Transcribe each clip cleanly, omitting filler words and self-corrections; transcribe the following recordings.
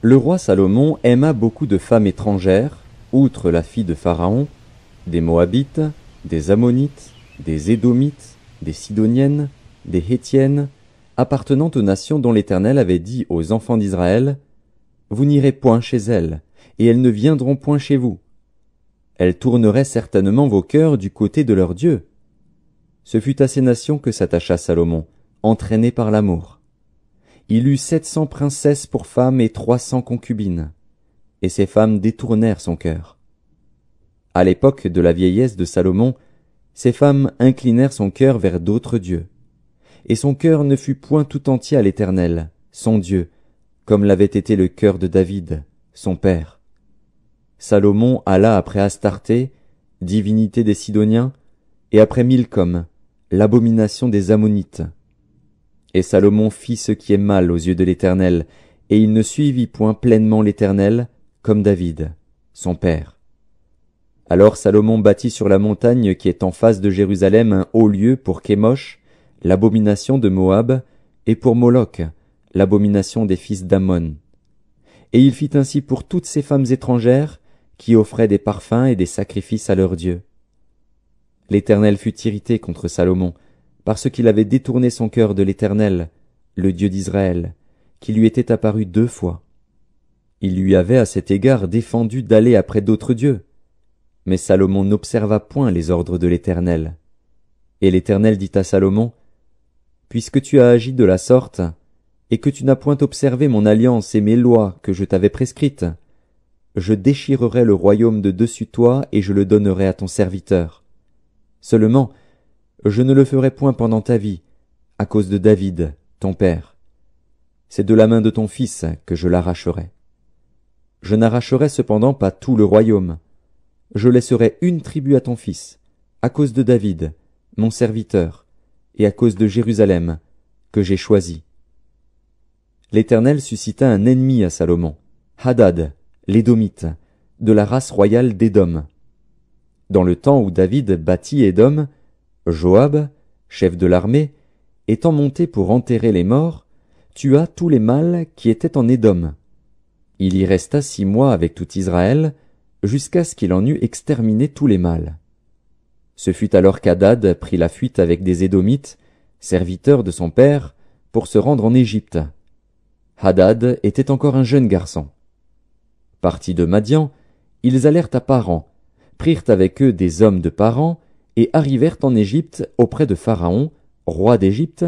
Le roi Salomon aima beaucoup de femmes étrangères, outre la fille de Pharaon, des Moabites, des Ammonites, des Édomites, des Sidoniennes, des Hétiennes, appartenant aux nations dont l'Éternel avait dit aux enfants d'Israël, « Vous n'irez point chez elles, et elles ne viendront point chez vous. Elles tourneraient certainement vos cœurs du côté de leur Dieu. » Ce fut à ces nations que s'attacha Salomon, entraîné par l'amour. Il eut 700 princesses pour femmes et 300 concubines, et ces femmes détournèrent son cœur. À l'époque de la vieillesse de Salomon, ces femmes inclinèrent son cœur vers d'autres dieux, et son cœur ne fut point tout entier à l'Éternel, son Dieu, comme l'avait été le cœur de David, son père. Salomon alla après Astarté, divinité des Sidoniens, et après Milcom, l'abomination des Ammonites. Et Salomon fit ce qui est mal aux yeux de l'Éternel, et il ne suivit point pleinement l'Éternel, comme David, son père. Alors Salomon bâtit sur la montagne qui est en face de Jérusalem un haut lieu pour Kémosh, l'abomination de Moab, et pour Moloch, l'abomination des fils d'Ammon. Et il fit ainsi pour toutes ces femmes étrangères, qui offraient des parfums et des sacrifices à leurs dieux. L'Éternel fut irrité contre Salomon, parce qu'il avait détourné son cœur de l'Éternel, le Dieu d'Israël, qui lui était apparu 2 fois. Il lui avait à cet égard défendu d'aller après d'autres dieux. Mais Salomon n'observa point les ordres de l'Éternel. Et l'Éternel dit à Salomon, « Puisque tu as agi de la sorte, et que tu n'as point observé mon alliance et mes lois que je t'avais prescrites, je déchirerai le royaume de dessus toi et je le donnerai à ton serviteur. Seulement, je ne le ferai point pendant ta vie, à cause de David, ton père. C'est de la main de ton fils que je l'arracherai. Je n'arracherai cependant pas tout le royaume. Je laisserai une tribu à ton fils, à cause de David, mon serviteur, et à cause de Jérusalem, que j'ai choisi. » L'Éternel suscita un ennemi à Salomon, Hadad, l'Édomite, de la race royale d'Édom. Dans le temps où David bâtit Édom, Joab, chef de l'armée, étant monté pour enterrer les morts, tua tous les mâles qui étaient en Édom. Il y resta 6 mois avec tout Israël, jusqu'à ce qu'il en eût exterminé tous les mâles. Ce fut alors qu'Hadad prit la fuite avec des Édomites, serviteurs de son père, pour se rendre en Égypte. Hadad était encore un jeune garçon. Partis de Madian, ils allèrent à Paran, prirent avec eux des hommes de Paran, et arrivèrent en Égypte auprès de Pharaon, roi d'Égypte.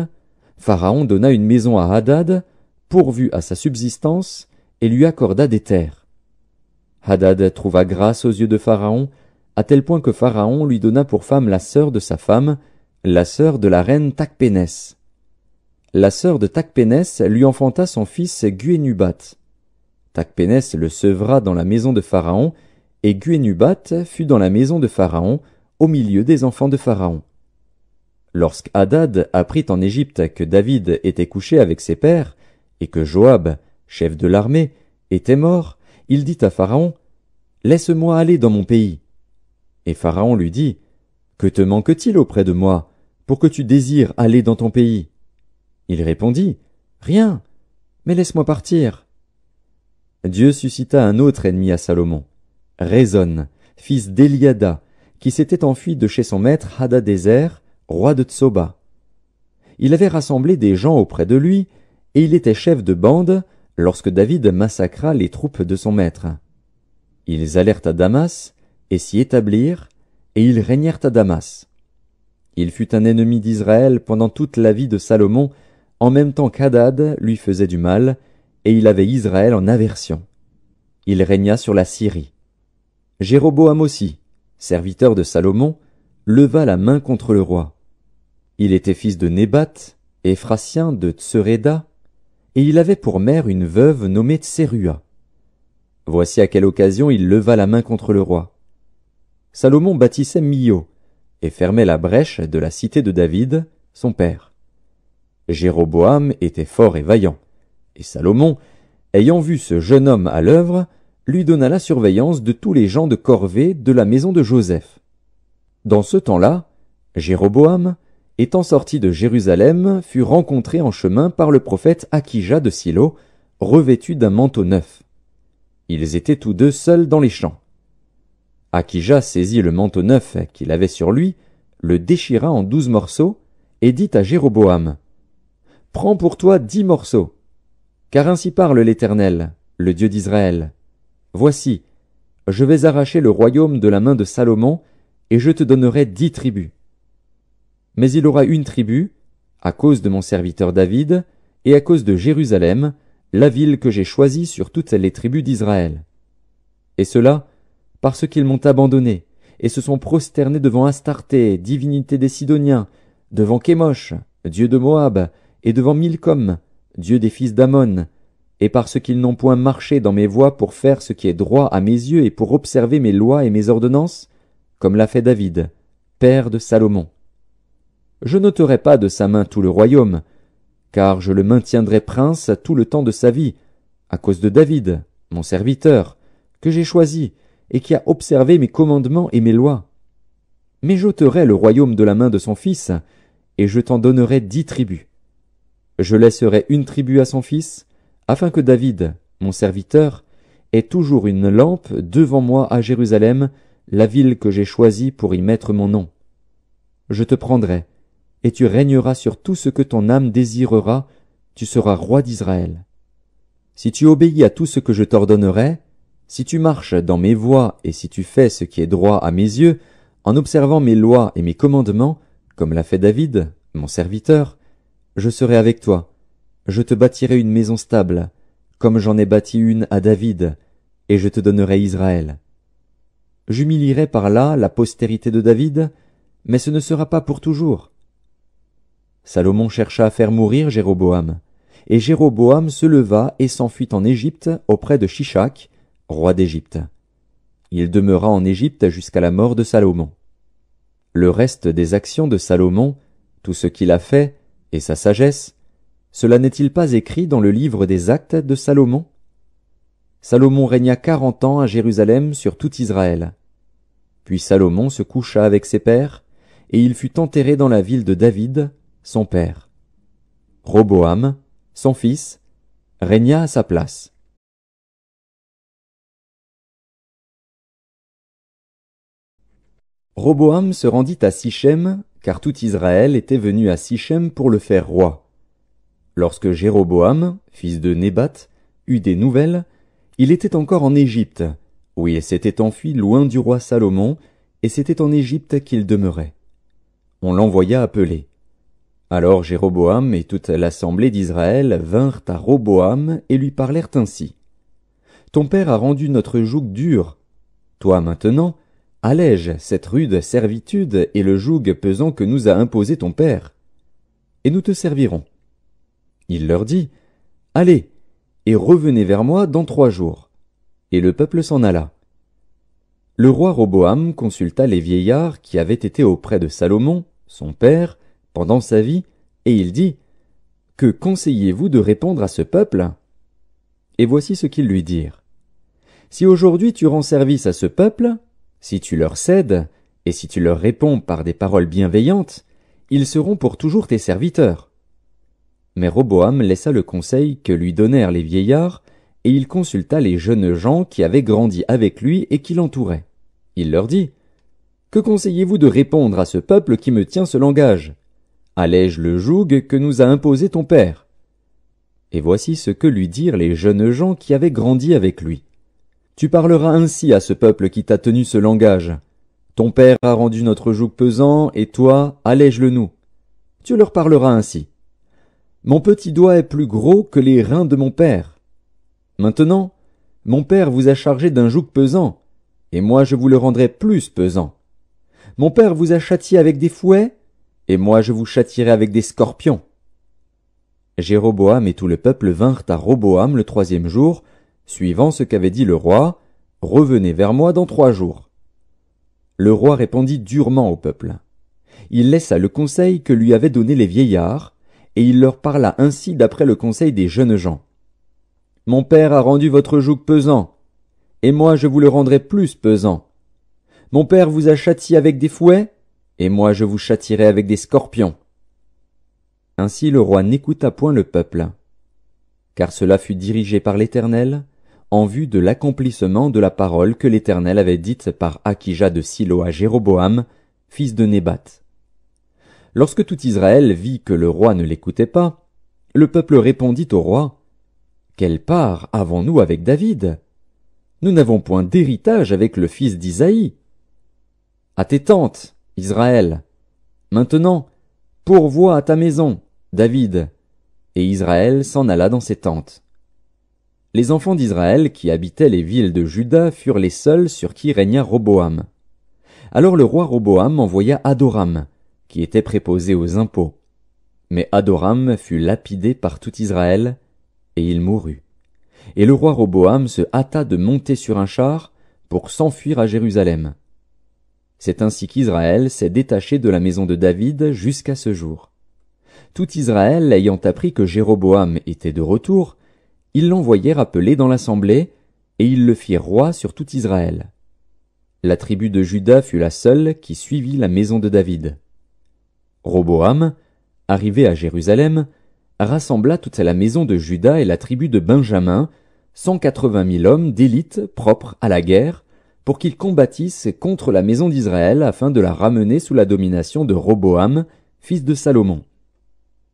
Pharaon donna une maison à Hadad, pourvu à sa subsistance, et lui accorda des terres. Hadad trouva grâce aux yeux de Pharaon, à tel point que Pharaon lui donna pour femme la sœur de sa femme, la sœur de la reine Tachpénès. La sœur de Tachpénès lui enfanta son fils Guénubat. Tachpénès le sevra dans la maison de Pharaon, et Guénubat fut dans la maison de Pharaon, au milieu des enfants de Pharaon. Lorsqu'Hadad apprit en Égypte que David était couché avec ses pères, et que Joab, chef de l'armée, était mort, il dit à Pharaon, « Laisse-moi aller dans mon pays. » Et Pharaon lui dit, « Que te manque-t-il auprès de moi, pour que tu désires aller dans ton pays ?» Il répondit, « Rien, mais laisse-moi partir. » Dieu suscita un autre ennemi à Salomon, Rezon, fils d'Eliada, qui s'était enfui de chez son maître Hadadézer, roi de Tsoba. Il avait rassemblé des gens auprès de lui, et il était chef de bande lorsque David massacra les troupes de son maître. Ils allèrent à Damas, et s'y établirent, et ils régnèrent à Damas. Il fut un ennemi d'Israël pendant toute la vie de Salomon, en même temps qu'Hadad lui faisait du mal, et il avait Israël en aversion. Il régna sur la Syrie. Jéroboam aussi, serviteur de Salomon, leva la main contre le roi. Il était fils de Nébat, Éphratien de Tseréda, et il avait pour mère une veuve nommée Tserua. Voici à quelle occasion il leva la main contre le roi. Salomon bâtissait Millo, et fermait la brèche de la cité de David, son père. Jéroboam était fort et vaillant, et Salomon, ayant vu ce jeune homme à l'œuvre, lui donna la surveillance de tous les gens de corvée de la maison de Joseph. Dans ce temps-là, Jéroboam, étant sorti de Jérusalem, fut rencontré en chemin par le prophète Akija de Silo, revêtus d'un manteau neuf. Ils étaient tous deux seuls dans les champs. Akija saisit le manteau neuf qu'il avait sur lui, le déchira en 12 morceaux, et dit à Jéroboam, « Prends pour toi 10 morceaux, car ainsi parle l'Éternel, le Dieu d'Israël. Voici, je vais arracher le royaume de la main de Salomon, et je te donnerai 10 tribus. Mais il aura une tribu, à cause de mon serviteur David, et à cause de Jérusalem, la ville que j'ai choisie sur toutes les tribus d'Israël. Et cela, parce qu'ils m'ont abandonné, et se sont prosternés devant Astarté, divinité des Sidoniens, devant Kémosh, dieu de Moab, et devant Milcom, dieu des fils d'Ammon, et parce qu'ils n'ont point marché dans mes voies pour faire ce qui est droit à mes yeux et pour observer mes lois et mes ordonnances, comme l'a fait David, père de Salomon. Je n'ôterai pas de sa main tout le royaume, car je le maintiendrai prince tout le temps de sa vie, à cause de David, mon serviteur, que j'ai choisi, et qui a observé mes commandements et mes lois. Mais j'ôterai le royaume de la main de son fils, et je t'en donnerai 10 tribus. Je laisserai une tribu à son fils, afin que David, mon serviteur, ait toujours une lampe devant moi à Jérusalem, la ville que j'ai choisie pour y mettre mon nom. Je te prendrai, et tu régneras sur tout ce que ton âme désirera, tu seras roi d'Israël. Si tu obéis à tout ce que je t'ordonnerai, si tu marches dans mes voies et si tu fais ce qui est droit à mes yeux, en observant mes lois et mes commandements, comme l'a fait David, mon serviteur, je serai avec toi. Je te bâtirai une maison stable, comme j'en ai bâti une à David, et je te donnerai Israël. J'humilierai par là la postérité de David, mais ce ne sera pas pour toujours. Salomon chercha à faire mourir Jéroboam, et Jéroboam se leva et s'enfuit en Égypte auprès de Shishak, roi d'Égypte. Il demeura en Égypte jusqu'à la mort de Salomon. Le reste des actions de Salomon, tout ce qu'il a fait, et sa sagesse, cela n'est-il pas écrit dans le livre des actes de Salomon? Salomon régna 40 ans à Jérusalem sur tout Israël. Puis Salomon se coucha avec ses pères, et il fut enterré dans la ville de David, son père. Roboam, son fils, régna à sa place. Roboam se rendit à Sichem, car tout Israël était venu à Sichem pour le faire roi. Lorsque Jéroboam, fils de Nébat, eut des nouvelles, il était encore en Égypte, où il s'était enfui loin du roi Salomon, et c'était en Égypte qu'il demeurait. On l'envoya appeler. Alors Jéroboam et toute l'assemblée d'Israël vinrent à Roboam et lui parlèrent ainsi. « Ton père a rendu notre joug dur. Toi maintenant, allège cette rude servitude et le joug pesant que nous a imposé ton père, et nous te servirons. » Il leur dit, « Allez, et revenez vers moi dans 3 jours. » Et le peuple s'en alla. Le roi Roboam consulta les vieillards qui avaient été auprès de Salomon, son père, pendant sa vie, et il dit, « Que conseillez-vous de répondre à ce peuple ?» Et voici ce qu'ils lui dirent. « Si aujourd'hui tu rends service à ce peuple, si tu leur cèdes, et si tu leur réponds par des paroles bienveillantes, ils seront pour toujours tes serviteurs. » Mais Roboam laissa le conseil que lui donnèrent les vieillards, et il consulta les jeunes gens qui avaient grandi avec lui et qui l'entouraient. Il leur dit, « Que conseillez-vous de répondre à ce peuple qui me tient ce langage? Allège le joug que nous a imposé ton père. » Et voici ce que lui dirent les jeunes gens qui avaient grandi avec lui. « Tu parleras ainsi à ce peuple qui t'a tenu ce langage. Ton père a rendu notre joug pesant, et toi, allège-le nous. Tu leur parleras ainsi. Mon petit doigt est plus gros que les reins de mon père. Maintenant, mon père vous a chargé d'un joug pesant, et moi je vous le rendrai plus pesant. Mon père vous a châtié avec des fouets, et moi je vous châtierai avec des scorpions. » Jéroboam et tout le peuple vinrent à Roboam le 3e jour, suivant ce qu'avait dit le roi, « Revenez vers moi dans 3 jours. » Le roi répondit durement au peuple. Il laissa le conseil que lui avaient donné les vieillards, et il leur parla ainsi d'après le conseil des jeunes gens. « Mon père a rendu votre joug pesant, et moi je vous le rendrai plus pesant. Mon père vous a châtié avec des fouets, et moi je vous châtierai avec des scorpions. » Ainsi le roi n'écouta point le peuple. car cela fut dirigé par l'Éternel, en vue de l'accomplissement de la parole que l'Éternel avait dite par Akija de Silo à Jéroboam, fils de Nébat. Lorsque tout Israël vit que le roi ne l'écoutait pas, le peuple répondit au roi, « Quelle part avons-nous avec David? Nous n'avons point d'héritage avec le fils d'Isaïe. À tes tentes, Israël. Maintenant, pourvois à ta maison, David. » Et Israël s'en alla dans ses tentes. Les enfants d'Israël qui habitaient les villes de Juda furent les seuls sur qui régna Roboam. Alors le roi Roboam envoya Adoram, qui était préposé aux impôts. Mais Adoram fut lapidé par tout Israël, et il mourut. Et le roi Roboam se hâta de monter sur un char pour s'enfuir à Jérusalem. C'est ainsi qu'Israël s'est détaché de la maison de David jusqu'à ce jour. Tout Israël ayant appris que Jéroboam était de retour, ils l'envoyèrent appeler dans l'assemblée, et ils le firent roi sur tout Israël. La tribu de Juda fut la seule qui suivit la maison de David. Roboam, arrivé à Jérusalem, rassembla toute la maison de Juda et la tribu de Benjamin, 180 000 hommes d'élite propres à la guerre, pour qu'ils combattissent contre la maison d'Israël afin de la ramener sous la domination de Roboam, fils de Salomon.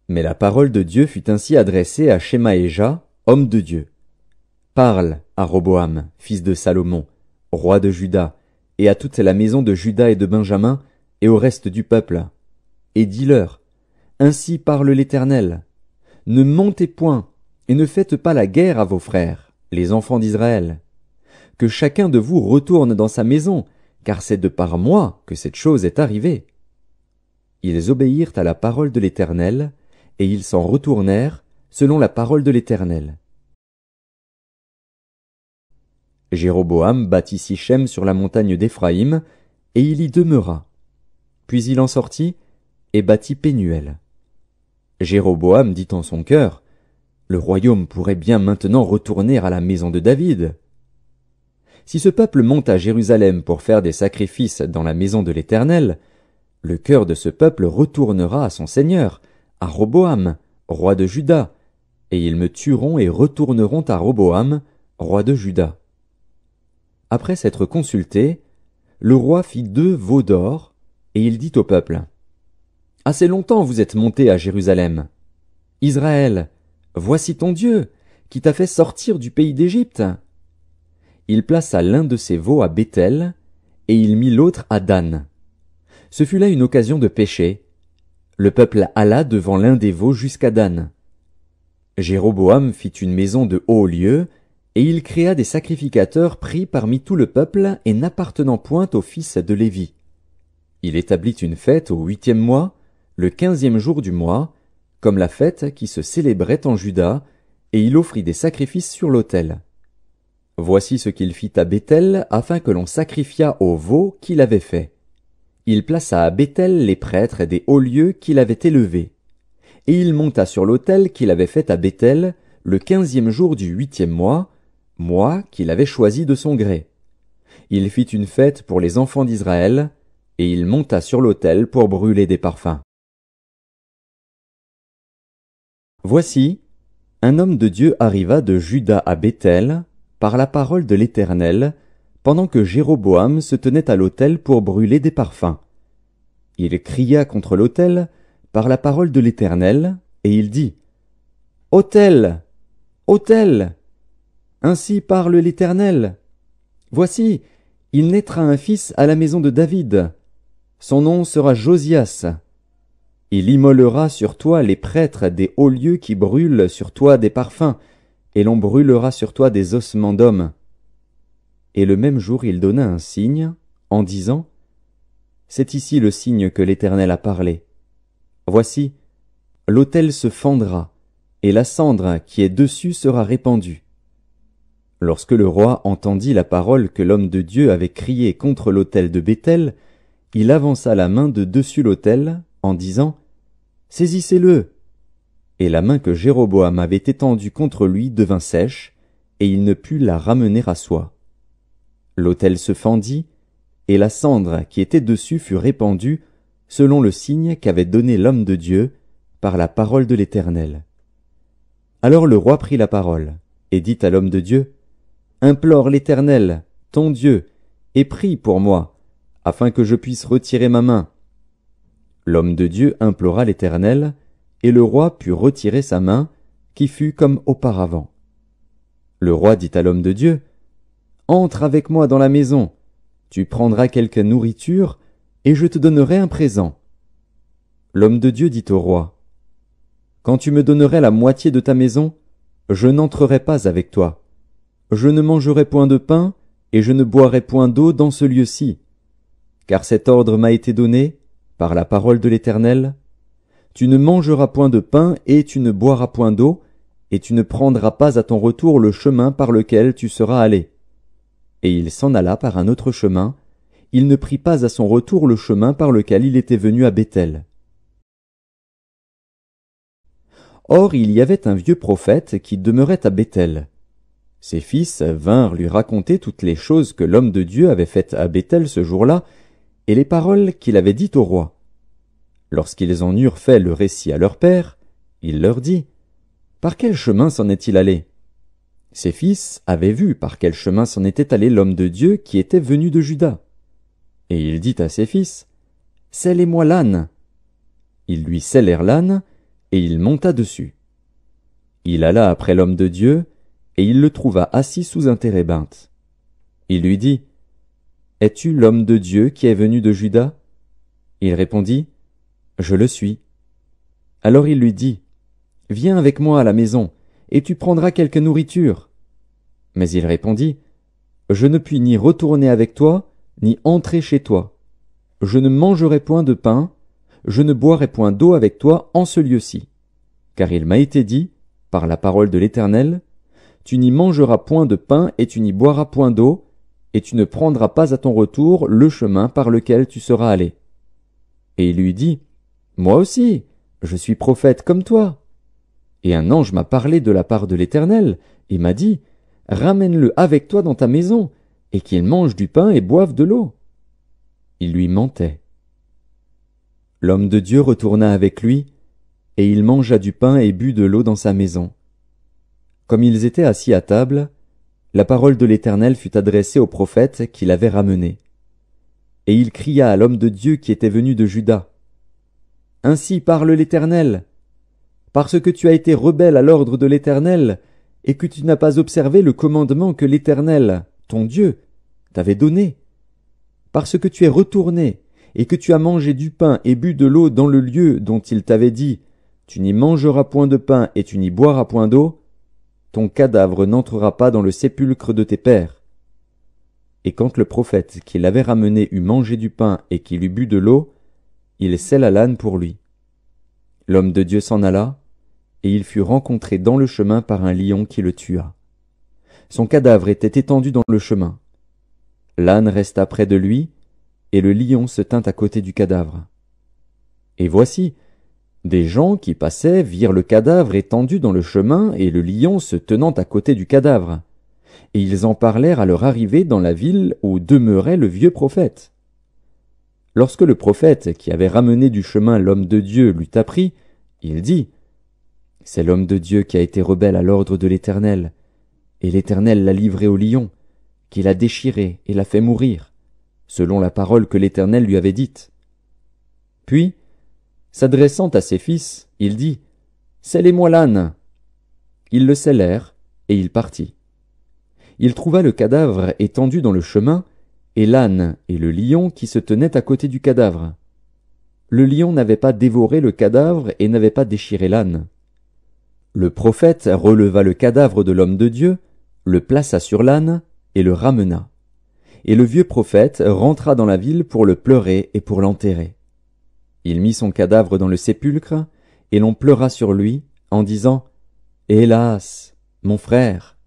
Mais la parole de Dieu fut ainsi adressée à Shemaéja, homme de Dieu. Parle à Roboam, fils de Salomon, roi de Juda, et à toute la maison de Juda et de Benjamin, et au reste du peuple. Et dis-leur, ainsi parle l'Éternel. Ne montez point, et ne faites pas la guerre à vos frères, les enfants d'Israël. Que chacun de vous retourne dans sa maison, car c'est de par moi que cette chose est arrivée. Ils obéirent à la parole de l'Éternel, et ils s'en retournèrent, selon la parole de l'Éternel. Jéroboam bâtit Sichem sur la montagne d'Éphraïm, et il y demeura. Puis il en sortit, et bâtit Pénuel. Jéroboam dit en son cœur, « Le royaume pourrait bien maintenant retourner à la maison de David. » Si ce peuple monte à Jérusalem pour faire des sacrifices dans la maison de l'Éternel, le cœur de ce peuple retournera à son Seigneur, à Roboam, roi de Juda, et ils me tueront et retourneront à Roboam, roi de Juda. Après s'être consulté, le roi fit 2 veaux d'or, et il dit au peuple, « Assez longtemps vous êtes montés à Jérusalem. Israël, voici ton Dieu, qui t'a fait sortir du pays d'Égypte. » Il plaça l'un de ses veaux à Béthel, et il mit l'autre à Dan. Ce fut là une occasion de péché. Le peuple alla devant l'un des veaux jusqu'à Dan. Jéroboam fit une maison de haut lieu, et il créa des sacrificateurs pris parmi tout le peuple et n'appartenant point aux fils de Lévi. Il établit une fête au 8e mois, le 15e jour du mois, comme la fête qui se célébrait en Juda, et il offrit des sacrifices sur l'autel. Voici ce qu'il fit à Béthel afin que l'on sacrifiât au veau qu'il avait fait. Il plaça à Béthel les prêtres des hauts lieux qu'il avait élevés. Et il monta sur l'autel qu'il avait fait à Béthel le 15e jour du 8e mois, mois qu'il avait choisi de son gré. Il fit une fête pour les enfants d'Israël, et il monta sur l'autel pour brûler des parfums. Voici, un homme de Dieu arriva de Juda à Béthel, par la parole de l'Éternel, pendant que Jéroboam se tenait à l'autel pour brûler des parfums. Il cria contre l'autel par la parole de l'Éternel, et il dit, « Autel! Autel! Ainsi parle l'Éternel. Voici, il naîtra un fils à la maison de David. Son nom sera Josias. Il immolera sur toi les prêtres des hauts lieux qui brûlent sur toi des parfums, et l'on brûlera sur toi des ossements d'hommes. » Et le même jour il donna un signe, en disant, « C'est ici le signe que l'Éternel a parlé. Voici, l'autel se fendra, et la cendre qui est dessus sera répandue. » Lorsque le roi entendit la parole que l'homme de Dieu avait criée contre l'autel de Béthel, il avança la main de dessus l'autel, en disant, « Saisissez-le !» Et la main que Jéroboam avait étendue contre lui devint sèche, et il ne put la ramener à soi. L'autel se fendit, et la cendre qui était dessus fut répandue, selon le signe qu'avait donné l'homme de Dieu, par la parole de l'Éternel. Alors le roi prit la parole, et dit à l'homme de Dieu, « Implore l'Éternel, ton Dieu, et prie pour moi, afin que je puisse retirer ma main. » L'homme de Dieu implora l'Éternel, et le roi put retirer sa main, qui fut comme auparavant. Le roi dit à l'homme de Dieu, « Entre avec moi dans la maison, tu prendras quelque nourriture, et je te donnerai un présent. » L'homme de Dieu dit au roi, « Quand tu me donnerais la moitié de ta maison, je n'entrerai pas avec toi. Je ne mangerai point de pain, et je ne boirai point d'eau dans ce lieu-ci. Car cet ordre m'a été donné, par la parole de l'Éternel, tu ne mangeras point de pain et tu ne boiras point d'eau, et tu ne prendras pas à ton retour le chemin par lequel tu seras allé. » Et il s'en alla par un autre chemin, il ne prit pas à son retour le chemin par lequel il était venu à Béthel. Or il y avait un vieux prophète qui demeurait à Béthel. Ses fils vinrent lui raconter toutes les choses que l'homme de Dieu avait faites à Béthel ce jour-là, et les paroles qu'il avait dites au roi. Lorsqu'ils en eurent fait le récit à leur père, il leur dit, « Par quel chemin s'en est-il allé » Ses fils avaient vu par quel chemin s'en était allé l'homme de Dieu qui était venu de Juda. Et il dit à ses fils, « Sellez-moi l'âne. » Ils lui sellèrent l'âne, et il monta dessus. Il alla après l'homme de Dieu, et il le trouva assis sous un térébinthe. Il lui dit, « Es-tu l'homme de Dieu qui est venu de Juda » Il répondit, « Je le suis. » Alors il lui dit, « Viens avec moi à la maison, et tu prendras quelque nourriture. » Mais il répondit, « Je ne puis ni retourner avec toi, ni entrer chez toi. Je ne mangerai point de pain, je ne boirai point d'eau avec toi en ce lieu-ci. Car il m'a été dit, par la parole de l'Éternel, tu n'y mangeras point de pain et tu n'y boiras point d'eau, et tu ne prendras pas à ton retour le chemin par lequel tu seras allé. » Et il lui dit, « Moi aussi, je suis prophète comme toi. Et un ange m'a parlé de la part de l'Éternel, et m'a dit, ramène-le avec toi dans ta maison, et qu'il mange du pain et boive de l'eau. » Il lui mentait. L'homme de Dieu retourna avec lui, et il mangea du pain et but de l'eau dans sa maison. Comme ils étaient assis à table, la parole de l'Éternel fut adressée au prophète qui l'avait ramené. Et il cria à l'homme de Dieu qui était venu de Juda. « Ainsi parle l'Éternel, parce que tu as été rebelle à l'ordre de l'Éternel, et que tu n'as pas observé le commandement que l'Éternel, ton Dieu, t'avait donné, parce que tu es retourné, et que tu as mangé du pain et bu de l'eau dans le lieu dont il t'avait dit, tu n'y mangeras point de pain et tu n'y boiras point d'eau, ton cadavre n'entrera pas dans le sépulcre de tes pères. » Et quand le prophète qui l'avait ramené eut mangé du pain et qu'il eut bu de l'eau, il sella l'âne pour lui. L'homme de Dieu s'en alla, et il fut rencontré dans le chemin par un lion qui le tua. Son cadavre était étendu dans le chemin. L'âne resta près de lui, et le lion se tint à côté du cadavre. Et voici, des gens qui passaient virent le cadavre étendu dans le chemin et le lion se tenant à côté du cadavre. Et ils en parlèrent à leur arrivée dans la ville où demeurait le vieux prophète. Lorsque le prophète qui avait ramené du chemin l'homme de Dieu l'eut appris, il dit, « C'est l'homme de Dieu qui a été rebelle à l'ordre de l'Éternel, et l'Éternel l'a livré au lion, qui l'a déchiré et l'a fait mourir, selon la parole que l'Éternel lui avait dite. » Puis, s'adressant à ses fils, il dit, « Sellez-moi l'âne. » Ils le sellèrent, et il partit. Il trouva le cadavre étendu dans le chemin, et l'âne et le lion qui se tenaient à côté du cadavre. Le lion n'avait pas dévoré le cadavre et n'avait pas déchiré l'âne. Le prophète releva le cadavre de l'homme de Dieu, le plaça sur l'âne et le ramena. Et le vieux prophète rentra dans la ville pour le pleurer et pour l'enterrer. Il mit son cadavre dans le sépulcre, et l'on pleura sur lui, en disant, « Hélas, mon frère !»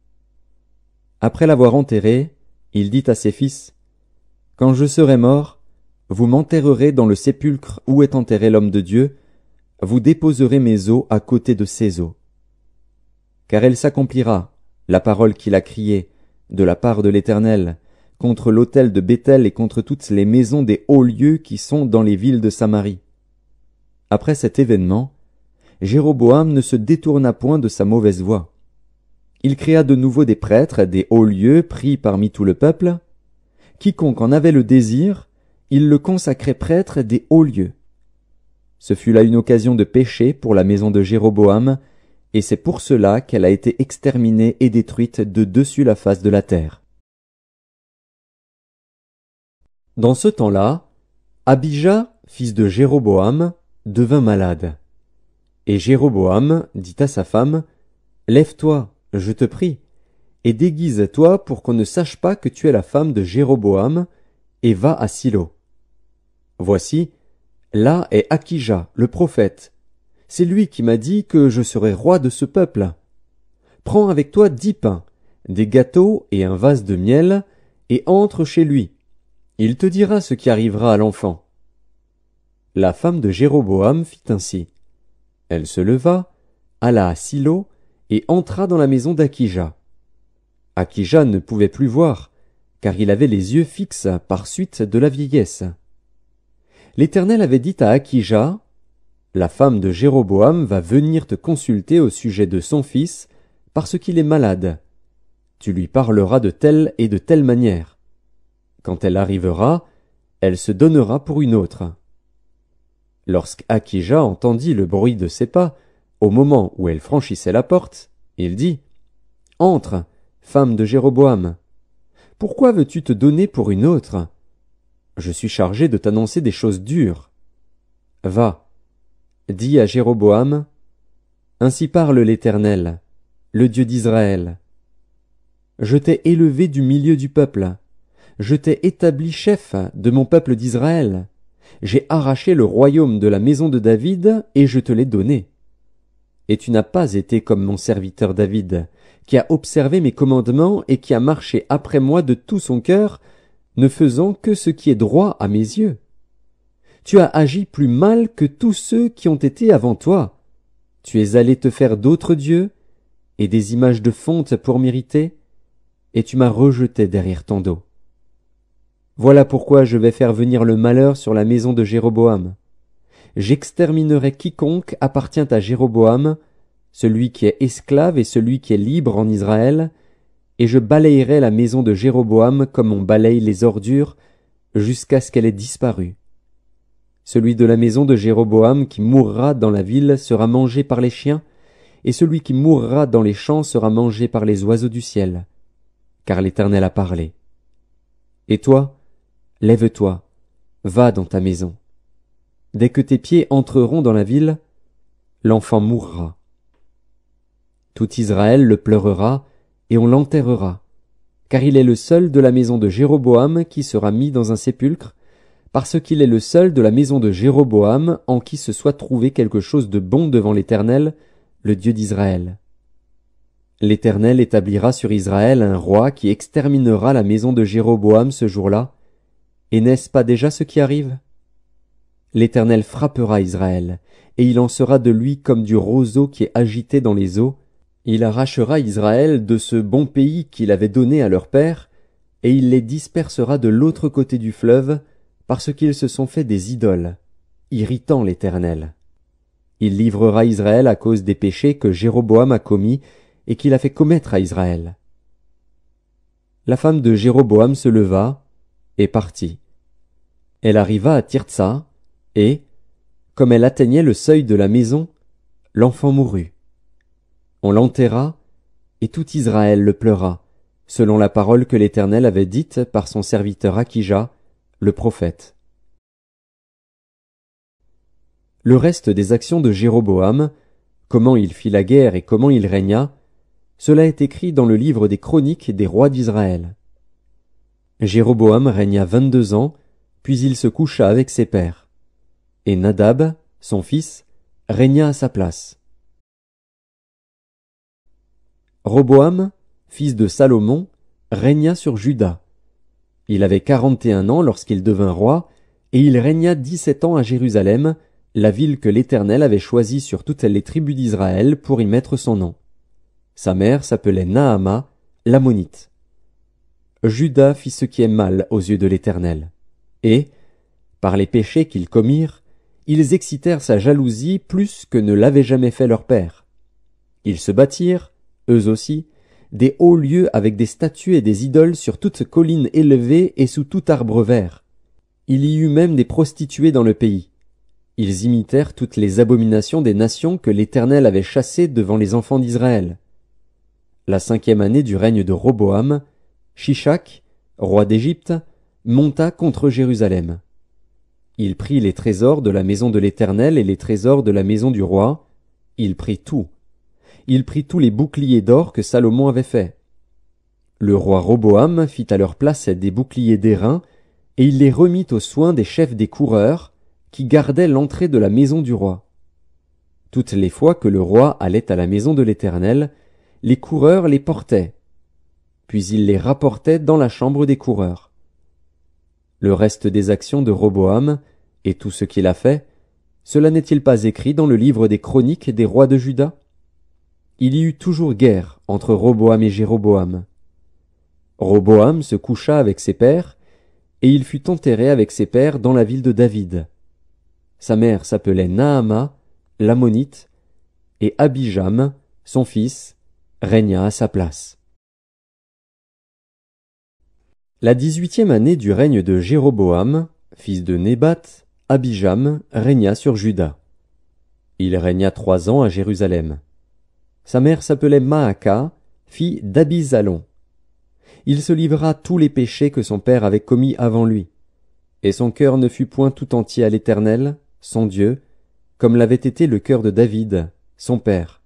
Après l'avoir enterré, il dit à ses fils, « Quand je serai mort, vous m'enterrerez dans le sépulcre où est enterré l'homme de Dieu, vous déposerez mes os à côté de ses os. Car elle s'accomplira, la parole qu'il a criée, de la part de l'Éternel, contre l'autel de Béthel et contre toutes les maisons des hauts lieux qui sont dans les villes de Samarie. » Après cet événement, Jéroboam ne se détourna point de sa mauvaise voie. Il créa de nouveau des prêtres, des hauts lieux pris parmi tout le peuple. Quiconque en avait le désir, il le consacrait prêtre des hauts lieux. Ce fut là une occasion de péché pour la maison de Jéroboam, et c'est pour cela qu'elle a été exterminée et détruite de dessus la face de la terre. Dans ce temps-là, Abijah, fils de Jéroboam, devint malade. Et Jéroboam dit à sa femme, « Lève-toi, je te prie, et déguise-toi pour qu'on ne sache pas que tu es la femme de Jéroboam, et va à Silo. Voici, là est Akija, le prophète. C'est lui qui m'a dit que je serais roi de ce peuple. Prends avec toi 10 pains, des gâteaux et un vase de miel, et entre chez lui. Il te dira ce qui arrivera à l'enfant. » La femme de Jéroboam fit ainsi. Elle se leva, alla à Silo, et entra dans la maison d'Akija. Akija ne pouvait plus voir, car il avait les yeux fixes par suite de la vieillesse. L'Éternel avait dit à Akija, « La femme de Jéroboam va venir te consulter au sujet de son fils, parce qu'il est malade. Tu lui parleras de telle et de telle manière. Quand elle arrivera, elle se donnera pour une autre. » Lorsqu'Akija entendit le bruit de ses pas, au moment où elle franchissait la porte, il dit, « Entre, femme de Jéroboam. Pourquoi veux-tu te donner pour une autre? Je suis chargé de t'annoncer des choses dures. Va, dis à Jéroboam, ainsi parle l'Éternel, le Dieu d'Israël. Je t'ai élevé du milieu du peuple. Je t'ai établi chef de mon peuple d'Israël. J'ai arraché le royaume de la maison de David et je te l'ai donné. Et tu n'as pas été comme mon serviteur David, qui a observé mes commandements et qui a marché après moi de tout son cœur, ne faisant que ce qui est droit à mes yeux. Tu as agi plus mal que tous ceux qui ont été avant toi. Tu es allé te faire d'autres dieux et des images de fonte pour m'irriter, et tu m'as rejeté derrière ton dos. Voilà pourquoi je vais faire venir le malheur sur la maison de Jéroboam. J'exterminerai quiconque appartient à Jéroboam, celui qui est esclave et celui qui est libre en Israël, et je balayerai la maison de Jéroboam comme on balaye les ordures, jusqu'à ce qu'elle ait disparu. Celui de la maison de Jéroboam qui mourra dans la ville sera mangé par les chiens, et celui qui mourra dans les champs sera mangé par les oiseaux du ciel. Car l'Éternel a parlé. Et toi, lève-toi, va dans ta maison. Dès que tes pieds entreront dans la ville, l'enfant mourra. Tout Israël le pleurera, et on l'enterrera, car il est le seul de la maison de Jéroboam qui sera mis dans un sépulcre, parce qu'il est le seul de la maison de Jéroboam en qui se soit trouvé quelque chose de bon devant l'Éternel, le Dieu d'Israël. L'Éternel établira sur Israël un roi qui exterminera la maison de Jéroboam ce jour-là, et n'est-ce pas déjà ce qui arrive? L'Éternel frappera Israël, et il en sera de lui comme du roseau qui est agité dans les eaux. Il arrachera Israël de ce bon pays qu'il avait donné à leur père, et il les dispersera de l'autre côté du fleuve, parce qu'ils se sont fait des idoles, irritant l'Éternel. Il livrera Israël à cause des péchés que Jéroboam a commis et qu'il a fait commettre à Israël. La femme de Jéroboam se leva et partit. Elle arriva à Tirtsa, et, comme elle atteignait le seuil de la maison, l'enfant mourut. On l'enterra, et tout Israël le pleura, selon la parole que l'Éternel avait dite par son serviteur Akija, le prophète. Le reste des actions de Jéroboam, comment il fit la guerre et comment il régna, cela est écrit dans le livre des chroniques des rois d'Israël. Jéroboam régna 22 ans, puis il se coucha avec ses pères. Et Nadab, son fils, régna à sa place. Roboam, fils de Salomon, régna sur Juda. Il avait 41 ans lorsqu'il devint roi, et il régna 17 ans à Jérusalem, la ville que l'Éternel avait choisie sur toutes les tribus d'Israël pour y mettre son nom. Sa mère s'appelait Naama, l'Ammonite. Juda fit ce qui est mal aux yeux de l'Éternel. Et, par les péchés qu'ils commirent, ils excitèrent sa jalousie plus que ne l'avait jamais fait leur père. Ils se bâtirent, eux aussi, des hauts lieux avec des statues et des idoles sur toute colline élevée et sous tout arbre vert. Il y eut même des prostituées dans le pays. Ils imitèrent toutes les abominations des nations que l'Éternel avait chassées devant les enfants d'Israël. La 5e année du règne de Roboam, Shishak, roi d'Égypte, monta contre Jérusalem. Il prit les trésors de la maison de l'Éternel et les trésors de la maison du roi. Il prit tout. Il prit tous les boucliers d'or que Salomon avait faits. Le roi Roboam fit à leur place des boucliers d'airain, et il les remit aux soins des chefs des coureurs, qui gardaient l'entrée de la maison du roi. Toutes les fois que le roi allait à la maison de l'Éternel, les coureurs les portaient. Puis il les rapportait dans la chambre des coureurs. Le reste des actions de Roboam, et tout ce qu'il a fait, cela n'est-il pas écrit dans le livre des chroniques des rois de Juda? Il y eut toujours guerre entre Roboam et Jéroboam. Roboam se coucha avec ses pères, et il fut enterré avec ses pères dans la ville de David. Sa mère s'appelait Naama, l'ammonite, et Abijam, son fils, régna à sa place. La 18e année du règne de Jéroboam, fils de Nébat, Abijam régna sur Juda. Il régna 3 ans à Jérusalem. Sa mère s'appelait Maaka, fille d'Abizalon. Il se livra à tous les péchés que son père avait commis avant lui, et son cœur ne fut point tout entier à l'Éternel, son Dieu, comme l'avait été le cœur de David, son père.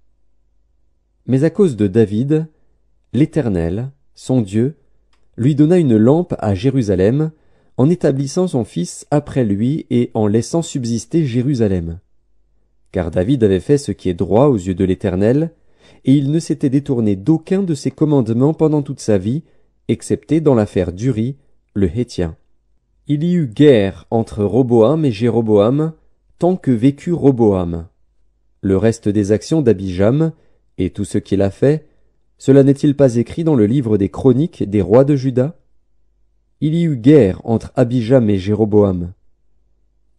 Mais à cause de David, l'Éternel, son Dieu, lui donna une lampe à Jérusalem, en établissant son fils après lui et en laissant subsister Jérusalem. Car David avait fait ce qui est droit aux yeux de l'Éternel, et il ne s'était détourné d'aucun de ses commandements pendant toute sa vie, excepté dans l'affaire d'Uri, le Héthien. Il y eut guerre entre Roboam et Jéroboam, tant que vécut Roboam. Le reste des actions d'Abijam, et tout ce qu'il a fait, cela n'est-il pas écrit dans le livre des chroniques des rois de Juda? Il y eut guerre entre Abijam et Jéroboam.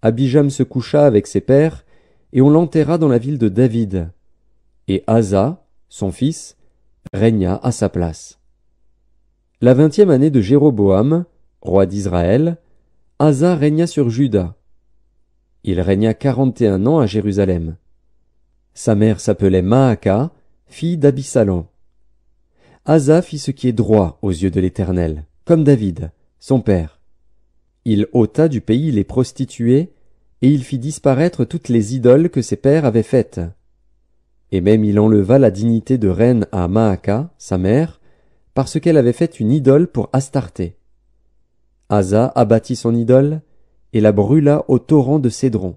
Abijam se coucha avec ses pères, et on l'enterra dans la ville de David. Et Asa, son fils, régna à sa place. La 20e année de Jéroboam, roi d'Israël, Asa régna sur Juda. Il régna 41 ans à Jérusalem. Sa mère s'appelait Maaka, fille d'Abisalom. Asa fit ce qui est droit aux yeux de l'Éternel, comme David, son père. Il ôta du pays les prostituées, et il fit disparaître toutes les idoles que ses pères avaient faites. Et même il enleva la dignité de reine à Maaka, sa mère, parce qu'elle avait fait une idole pour Astarté. Asa abattit son idole, et la brûla au torrent de Cédron.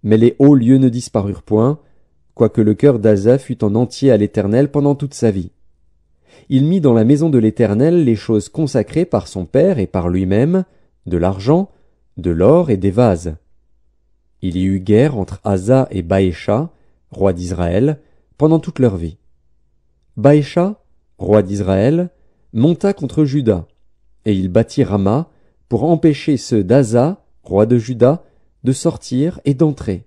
Mais les hauts lieux ne disparurent point, quoique le cœur d'Asa fût en entier à l'Éternel pendant toute sa vie. Il mit dans la maison de l'Éternel les choses consacrées par son père et par lui-même, de l'argent, de l'or et des vases. Il y eut guerre entre Asa et Baécha, roi d'Israël, pendant toute leur vie. Baécha, roi d'Israël, monta contre Juda, et il bâtit Rama pour empêcher ceux d'Asa, roi de Juda, de sortir et d'entrer.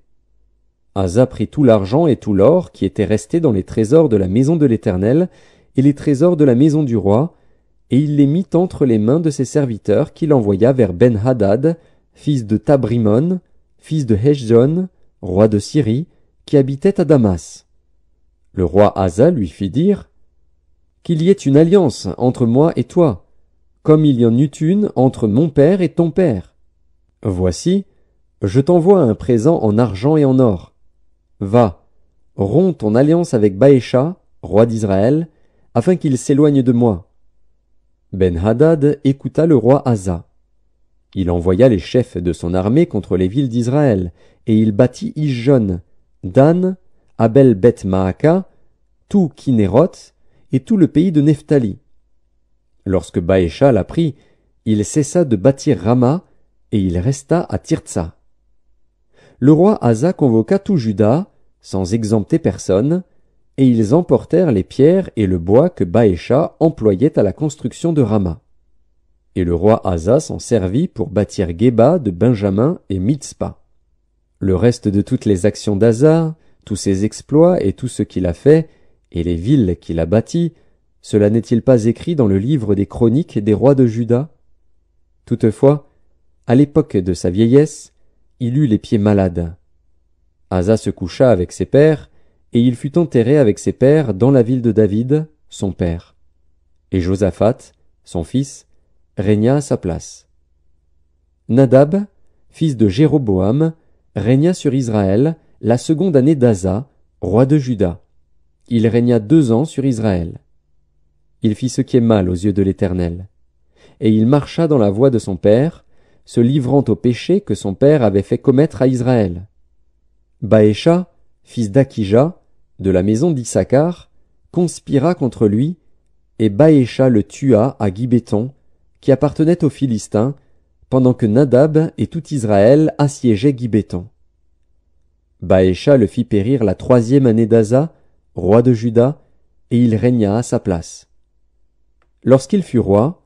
Asa prit tout l'argent et tout l'or qui était resté dans les trésors de la maison de l'Éternel et les trésors de la maison du roi, et il les mit entre les mains de ses serviteurs qu'il envoya vers Ben-Hadad, fils de Tabrimon, fils de Heshjon, roi de Syrie, qui habitait à Damas. Le roi Asa lui fit dire « Qu'il y ait une alliance entre moi et toi, comme il y en eut une entre mon père et ton père. Voici, je t'envoie un présent en argent et en or. Va, romps ton alliance avec Baécha, roi d'Israël, afin qu'il s'éloigne de moi. » Ben-Hadad écouta le roi Asa. Il envoya les chefs de son armée contre les villes d'Israël, et il bâtit Ijon, Dan, Abel-Beth-Maaka, tout Kinéroth, et tout le pays de Nephtali. Lorsque Baécha l'apprit, il cessa de bâtir Rama, et il resta à Tirtsa. Le roi Asa convoqua tout Juda, sans exempter personne, et ils emportèrent les pierres et le bois que Baécha employait à la construction de Rama. Et le roi Asa s'en servit pour bâtir Géba de Benjamin et Mitzpa. Le reste de toutes les actions d'Asa, tous ses exploits et tout ce qu'il a fait, et les villes qu'il a bâties, cela n'est-il pas écrit dans le livre des chroniques des rois de Juda? Toutefois, à l'époque de sa vieillesse, il eut les pieds malades. Asa se coucha avec ses pères, et il fut enterré avec ses pères dans la ville de David, son père. Et Josaphat, son fils, régna à sa place. Nadab, fils de Jéroboam, régna sur Israël la seconde année d'Asa, roi de Juda. Il régna 2 ans sur Israël. Il fit ce qui est mal aux yeux de l'Éternel. Et il marcha dans la voie de son père, se livrant au péché que son père avait fait commettre à Israël. Baécha, fils d'Akija, de la maison d'Issachar, conspira contre lui, et Baécha le tua à Gibéton, qui appartenait aux Philistins, pendant que Nadab et tout Israël assiégeaient Gibéton. Baécha le fit périr la 3e année d'Asa, roi de Juda, et il régna à sa place. Lorsqu'il fut roi,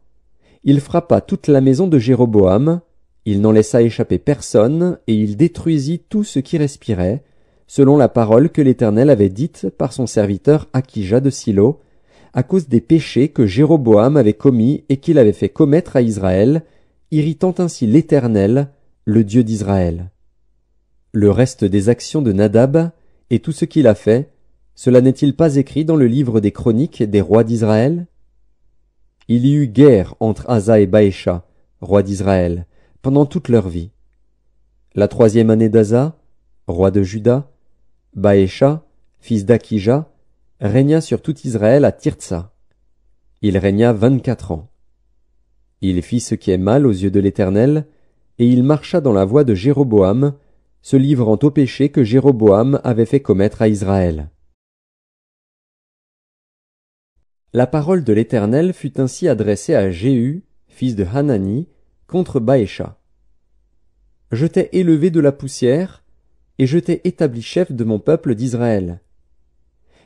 il frappa toute la maison de Jéroboam, il n'en laissa échapper personne, et il détruisit tout ce qui respirait, selon la parole que l'Éternel avait dite par son serviteur Akija de Silo, à cause des péchés que Jéroboam avait commis et qu'il avait fait commettre à Israël, irritant ainsi l'Éternel, le Dieu d'Israël. Le reste des actions de Nadab, et tout ce qu'il a fait, cela n'est-il pas écrit dans le livre des chroniques des rois d'Israël? Il y eut guerre entre Asa et Baécha, roi d'Israël, pendant toute leur vie. La 3e année d'Asa, roi de Juda, Baécha, fils d'Akija, régna sur tout Israël à Tirtsa. Il régna 24 ans. Il fit ce qui est mal aux yeux de l'Éternel, et il marcha dans la voie de Jéroboam, se livrant au péché que Jéroboam avait fait commettre à Israël. La parole de l'Éternel fut ainsi adressée à Jéhu, fils de Hanani, contre Baécha. Je t'ai élevé de la poussière, et je t'ai établi chef de mon peuple d'Israël.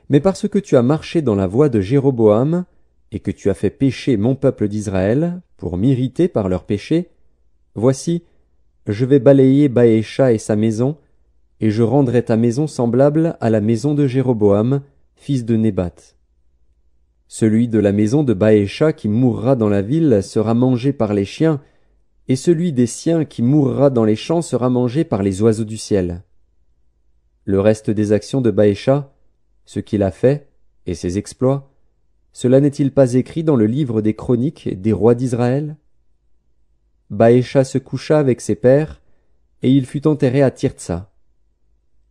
Mais parce que tu as marché dans la voie de Jéroboam, et que tu as fait pécher mon peuple d'Israël, pour m'irriter par leurs péchés, voici, je vais balayer Baécha et sa maison, et je rendrai ta maison semblable à la maison de Jéroboam, fils de Nébat. Celui de la maison de Baécha qui mourra dans la ville sera mangé par les chiens, et celui des siens qui mourra dans les champs sera mangé par les oiseaux du ciel. Le reste des actions de Baécha, ce qu'il a fait, et ses exploits, cela n'est-il pas écrit dans le livre des chroniques des rois d'Israël? Baécha se coucha avec ses pères, et il fut enterré à Tirtsa.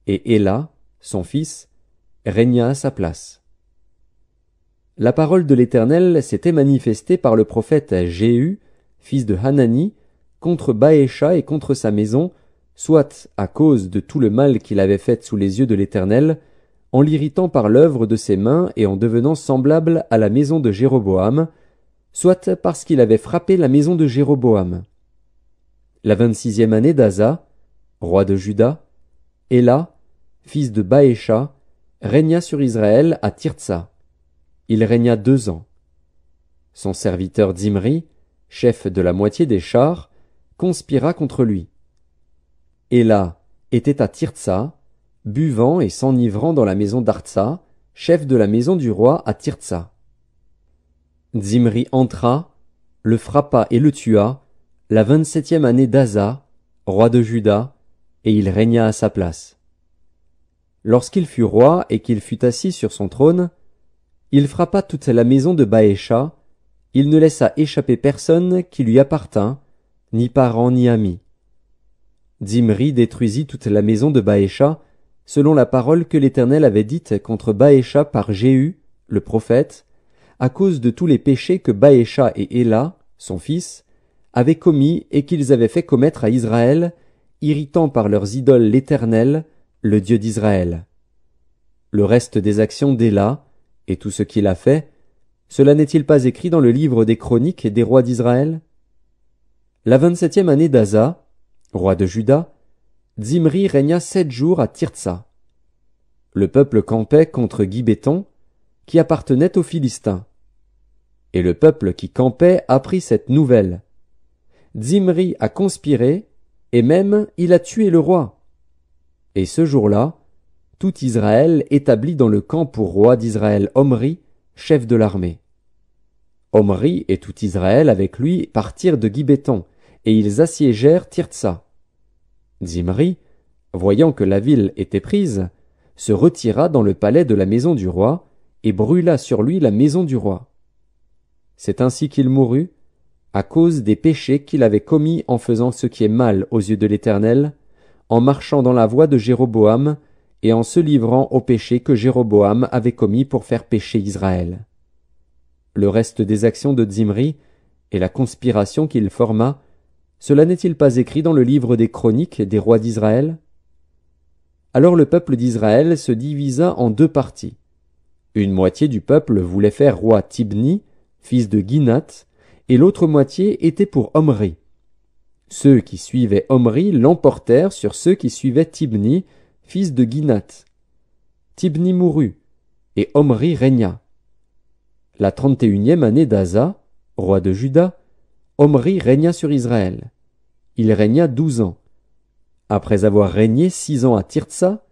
Et Éla, son fils, régna à sa place. La parole de l'Éternel s'était manifestée par le prophète Jéhu, fils de Hanani, contre Baécha et contre sa maison, soit à cause de tout le mal qu'il avait fait sous les yeux de l'Éternel, en l'irritant par l'œuvre de ses mains et en devenant semblable à la maison de Jéroboam, soit parce qu'il avait frappé la maison de Jéroboam. La 26e année d'Asa, roi de Juda, Éla, fils de Baécha, régna sur Israël à Tirtsa. Il régna 2 ans. Son serviteur Zimri, chef de la moitié des chars, conspira contre lui. Éla était à Tirtsa, buvant et s'enivrant dans la maison d'Artsa, chef de la maison du roi à Tirtsa. Zimri entra, le frappa et le tua, la 27e année d'Asa, roi de Juda, et il régna à sa place. Lorsqu'il fut roi et qu'il fut assis sur son trône, il frappa toute la maison de Baécha, il ne laissa échapper personne qui lui appartint, ni parent ni ami. Zimri détruisit toute la maison de Baécha, selon la parole que l'Éternel avait dite contre Baécha par Jéhu, le prophète, à cause de tous les péchés que Baécha et Éla, son fils, avaient commis et qu'ils avaient fait commettre à Israël, irritant par leurs idoles l'Éternel, le Dieu d'Israël. Le reste des actions d'Éla, et tout ce qu'il a fait, cela n'est-il pas écrit dans le livre des chroniques des rois d'Israël? La 27e année d'Asa, roi de Juda, Zimri régna 7 jours à Tirtsa. Le peuple campait contre Gibéton, qui appartenait aux Philistins. Et le peuple qui campait apprit cette nouvelle. Zimri a conspiré, et même il a tué le roi. Et ce jour-là, tout Israël établit dans le camp pour roi d'Israël Omri, chef de l'armée. Omri et tout Israël avec lui partirent de Gibéton, et ils assiégèrent Tirtsa. Zimri, voyant que la ville était prise, se retira dans le palais de la maison du roi, et brûla sur lui la maison du roi. C'est ainsi qu'il mourut, à cause des péchés qu'il avait commis en faisant ce qui est mal aux yeux de l'Éternel, en marchant dans la voie de Jéroboam, et en se livrant aux péchés que Jéroboam avait commis pour faire pécher Israël. Le reste des actions de Zimri, et la conspiration qu'il forma, cela n'est-il pas écrit dans le livre des chroniques des rois d'Israël? Alors le peuple d'Israël se divisa en deux parties. Une moitié du peuple voulait faire roi Tibni, fils de Ginath, et l'autre moitié était pour Omri. Ceux qui suivaient Omri l'emportèrent sur ceux qui suivaient Tibni, fils de Ginath. Tibni mourut, et Omri régna. La 31e année d'Asa, roi de Juda, Omri régna sur Israël. Il régna 12 ans. Après avoir régné 6 ans à Tirtsa,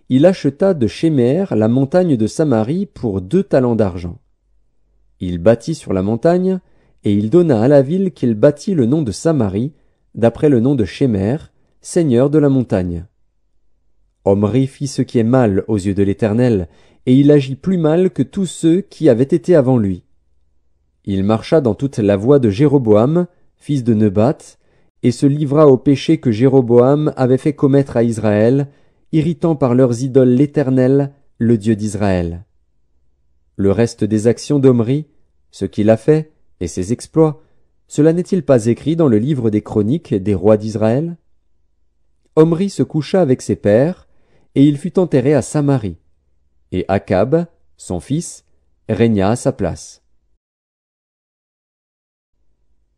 il acheta de Shemer la montagne de Samarie pour 2 talents d'argent. Il bâtit sur la montagne, et il donna à la ville qu'il bâtit le nom de Samarie, d'après le nom de Shemer, seigneur de la montagne. Omri fit ce qui est mal aux yeux de l'Éternel, et il agit plus mal que tous ceux qui avaient été avant lui. Il marcha dans toute la voie de Jéroboam, fils de Nebat, et se livra au péché que Jéroboam avait fait commettre à Israël, irritant par leurs idoles l'Éternel, le Dieu d'Israël. Le reste des actions d'Omri, ce qu'il a fait, et ses exploits, cela n'est-il pas écrit dans le livre des chroniques des rois d'Israël? Omri se coucha avec ses pères, et il fut enterré à Samarie. Et Akab, son fils, régna à sa place.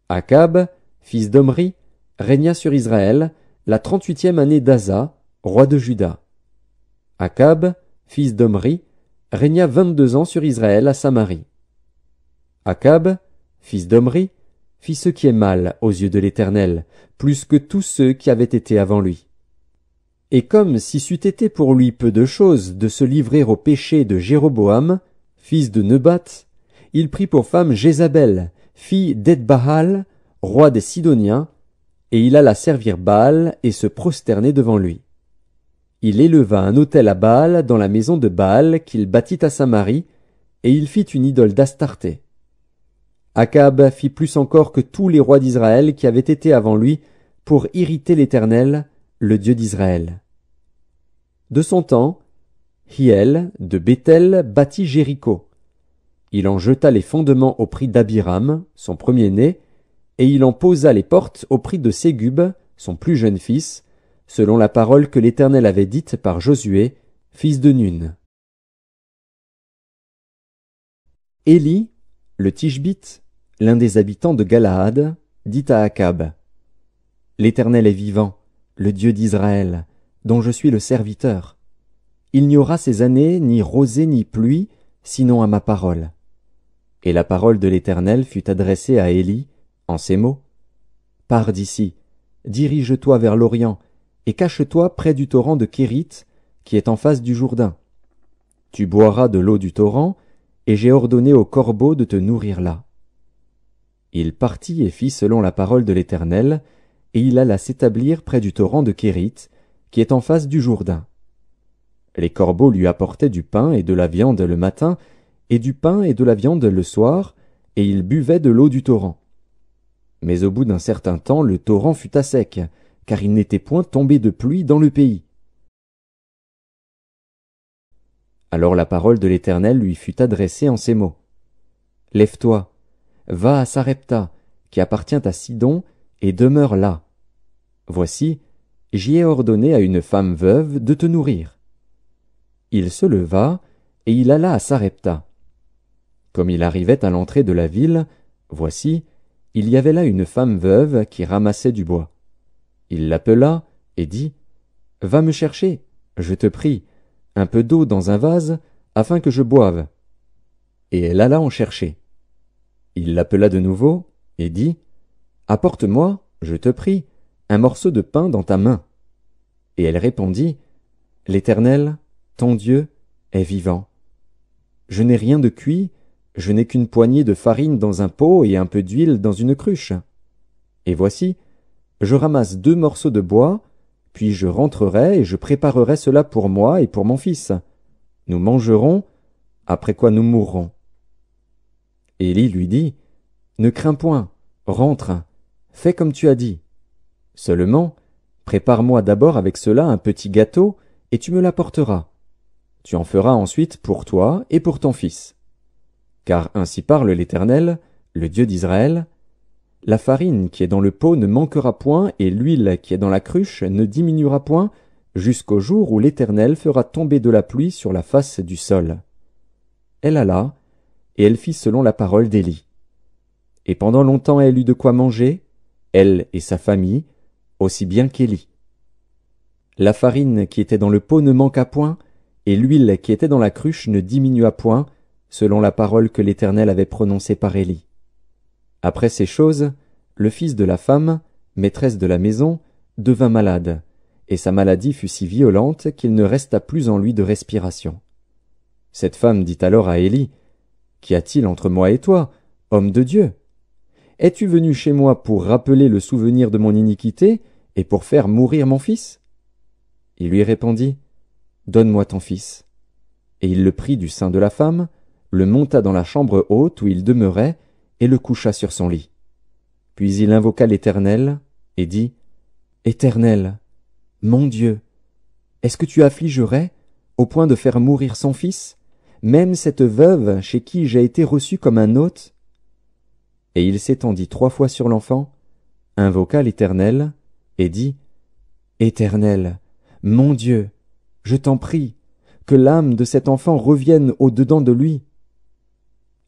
Akab, fils d'Omri, régna sur Israël la 38e année d'Asa, roi de Juda. Akab, fils d'Omri, régna 22 ans sur Israël à Samarie. Akab, fils d'Omri, fit ce qui est mal aux yeux de l'Éternel, plus que tous ceux qui avaient été avant lui. Et comme si c'eût été pour lui peu de chose de se livrer au péché de Jéroboam, fils de Nebat, il prit pour femme Jézabel, fille d'Edbaal, roi des Sidoniens, et il alla servir Baal et se prosterner devant lui. Il éleva un autel à Baal dans la maison de Baal qu'il bâtit à Samarie, et il fit une idole d'Astarté. Akab fit plus encore que tous les rois d'Israël qui avaient été avant lui pour irriter l'Éternel, le Dieu d'Israël. De son temps, Hiel de Béthel bâtit Jéricho. Il en jeta les fondements au prix d'Abiram, son premier-né, et il en posa les portes au prix de Ségub, son plus jeune fils, selon la parole que l'Éternel avait dite par Josué, fils de Nun. Élie, le Tishbite, l'un des habitants de Galaad, dit à Akab: L'Éternel est vivant, le Dieu d'Israël, dont je suis le serviteur. Il n'y aura ces années ni rosée ni pluie, sinon à ma parole. Et la parole de l'Éternel fut adressée à Élie, en ces mots: Pars d'ici, dirige-toi vers l'Orient, et cache-toi près du torrent de Kérith, qui est en face du Jourdain. Tu boiras de l'eau du torrent, et j'ai ordonné aux corbeaux de te nourrir là. Il partit et fit selon la parole de l'Éternel, et il alla s'établir près du torrent de Kérith, qui est en face du Jourdain. Les corbeaux lui apportaient du pain et de la viande le matin, et du pain et de la viande le soir, et il buvait de l'eau du torrent. Mais au bout d'un certain temps, le torrent fut à sec, car il n'était point tombé de pluie dans le pays. Alors la parole de l'Éternel lui fut adressée en ces mots: Lève-toi, va à Sarepta, qui appartient à Sidon, et demeure là. Voici, j'y ai ordonné à une femme veuve de te nourrir. Il se leva, et il alla à Sarepta. Comme il arrivait à l'entrée de la ville, voici, il y avait là une femme veuve qui ramassait du bois. Il l'appela et dit: Va me chercher, je te prie, un peu d'eau dans un vase, afin que je boive. Et elle alla en chercher. Il l'appela de nouveau et dit: Apporte-moi, je te prie, un morceau de pain dans ta main. Et elle répondit: L'Éternel, ton Dieu, est vivant. Je n'ai rien de cuit, je n'ai qu'une poignée de farine dans un pot et un peu d'huile dans une cruche. Et voici, je ramasse 2 morceaux de bois, puis je rentrerai et je préparerai cela pour moi et pour mon fils. Nous mangerons, après quoi nous mourrons. Élie lui dit, ne crains point, rentre, fais comme tu as dit. Seulement, prépare-moi d'abord avec cela un petit gâteau, et tu me l'apporteras. Tu en feras ensuite pour toi et pour ton fils. Car ainsi parle l'Éternel, le Dieu d'Israël, la farine qui est dans le pot ne manquera point, et l'huile qui est dans la cruche ne diminuera point, jusqu'au jour où l'Éternel fera tomber de la pluie sur la face du sol. Elle alla, et elle fit selon la parole d'Élie. Et pendant longtemps elle eut de quoi manger, elle et sa famille, aussi bien qu'Élie. La farine qui était dans le pot ne manqua point, et l'huile qui était dans la cruche ne diminua point, selon la parole que l'Éternel avait prononcée par Élie. Après ces choses, le fils de la femme, maîtresse de la maison, devint malade, et sa maladie fut si violente qu'il ne resta plus en lui de respiration. Cette femme dit alors à Élie, « Qu'y a-t-il entre moi et toi, homme de Dieu? Es-tu venu chez moi pour rappeler le souvenir de mon iniquité et pour faire mourir mon fils ?» Il lui répondit, « Donne-moi ton fils. » Et il le prit du sein de la femme, le monta dans la chambre haute où il demeurait, et le coucha sur son lit. Puis il invoqua l'Éternel, et dit, « Éternel, mon Dieu, est-ce que tu affligerais, au point de faire mourir son fils, même cette veuve chez qui j'ai été reçu comme un hôte ?» Et il s'étendit 3 fois sur l'enfant, invoqua l'Éternel, et dit, « Éternel, mon Dieu, je t'en prie, que l'âme de cet enfant revienne au-dedans de lui. »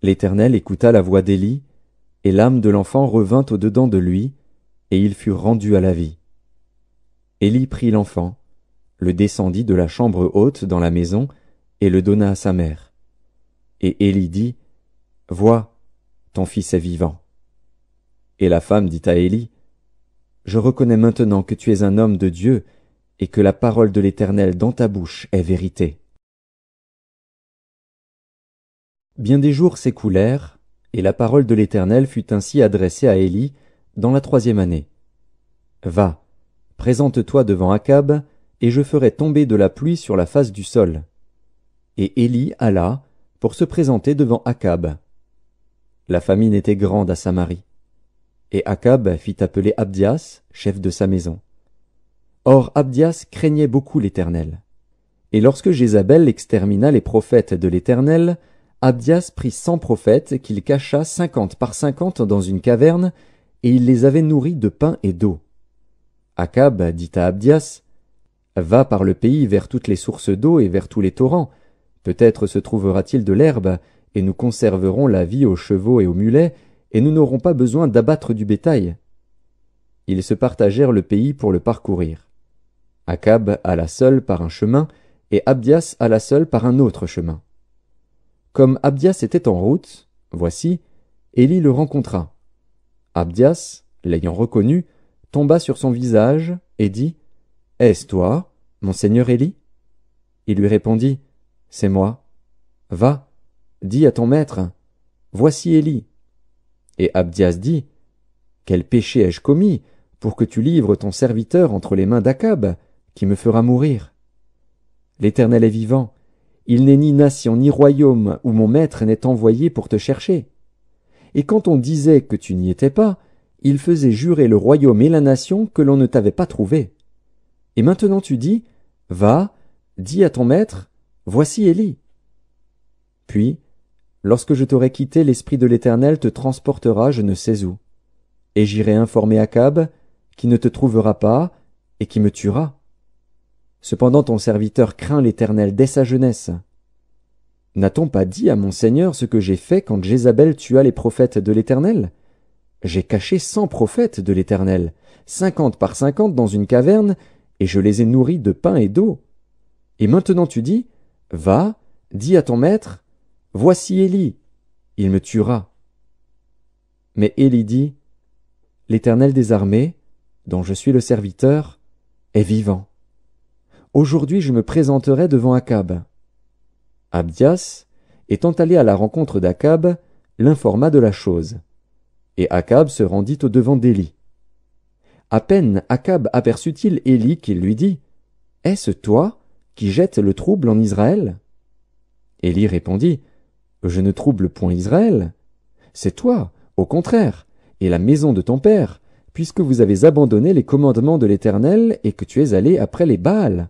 L'Éternel écouta la voix d'Élie, et l'âme de l'enfant revint au-dedans de lui, et il fut rendu à la vie. Élie prit l'enfant, le descendit de la chambre haute dans la maison, et le donna à sa mère. Et Élie dit, « Vois, ton fils est vivant. » Et la femme dit à Élie, « Je reconnais maintenant que tu es un homme de Dieu, et que la parole de l'Éternel dans ta bouche est vérité. » Bien des jours s'écoulèrent, et la parole de l'Éternel fut ainsi adressée à Élie dans la 3e année. « Va, présente-toi devant Akab, et je ferai tomber de la pluie sur la face du sol. » Et Élie alla pour se présenter devant Akab. La famine était grande à Samarie. Et Akab fit appeler Abdias, chef de sa maison. Or Abdias craignait beaucoup l'Éternel. Et lorsque Jézabel extermina les prophètes de l'Éternel, Abdias prit 100 prophètes qu'il cacha 50 par 50 dans une caverne, et il les avait nourris de pain et d'eau. Akab dit à Abdias, « Va par le pays vers toutes les sources d'eau et vers tous les torrents. Peut-être se trouvera-t-il de l'herbe, et nous conserverons la vie aux chevaux et aux mulets, et nous n'aurons pas besoin d'abattre du bétail. » Ils se partagèrent le pays pour le parcourir. Akab alla seul par un chemin, et Abdias alla seul par un autre chemin. Comme Abdias était en route, voici, Élie le rencontra. Abdias, l'ayant reconnu, tomba sur son visage et dit, « Est-ce toi, mon seigneur Élie ?» Il lui répondit, « C'est moi. Va, dis à ton maître, voici Élie. » Et Abdias dit, « Quel péché ai-je commis pour que tu livres ton serviteur entre les mains d'Akab, qui me fera mourir? L'Éternel est vivant. Il n'est ni nation ni royaume où mon maître n'est envoyé pour te chercher. Et quand on disait que tu n'y étais pas, il faisait jurer le royaume et la nation que l'on ne t'avait pas trouvé. Et maintenant tu dis, va, dis à ton maître, voici Élie. Puis, lorsque je t'aurai quitté, l'Esprit de l'Éternel te transportera je ne sais où. Et j'irai informer Akab, qui ne te trouvera pas, et qui me tuera. Cependant ton serviteur craint l'Éternel dès sa jeunesse. N'a-t-on pas dit à mon Seigneur ce que j'ai fait quand Jézabel tua les prophètes de l'Éternel? J'ai caché 100 prophètes de l'Éternel, 50 par 50 dans une caverne, et je les ai nourris de pain et d'eau. Et maintenant tu dis, va, dis à ton maître, voici Élie, il me tuera. Mais Élie dit, l'Éternel des armées, dont je suis le serviteur, est vivant. aujourd'hui je me présenterai devant Akab. Abdias, étant allé à la rencontre d'Akab, l'informa de la chose. Et Akab se rendit au-devant d'Élie. À peine Akab aperçut-il Élie qu'il lui dit « Est-ce toi qui jettes le trouble en Israël ?» Élie répondit « Je ne trouble point Israël. C'est toi, au contraire, et la maison de ton père, puisque vous avez abandonné les commandements de l'Éternel et que tu es allé après les Baals.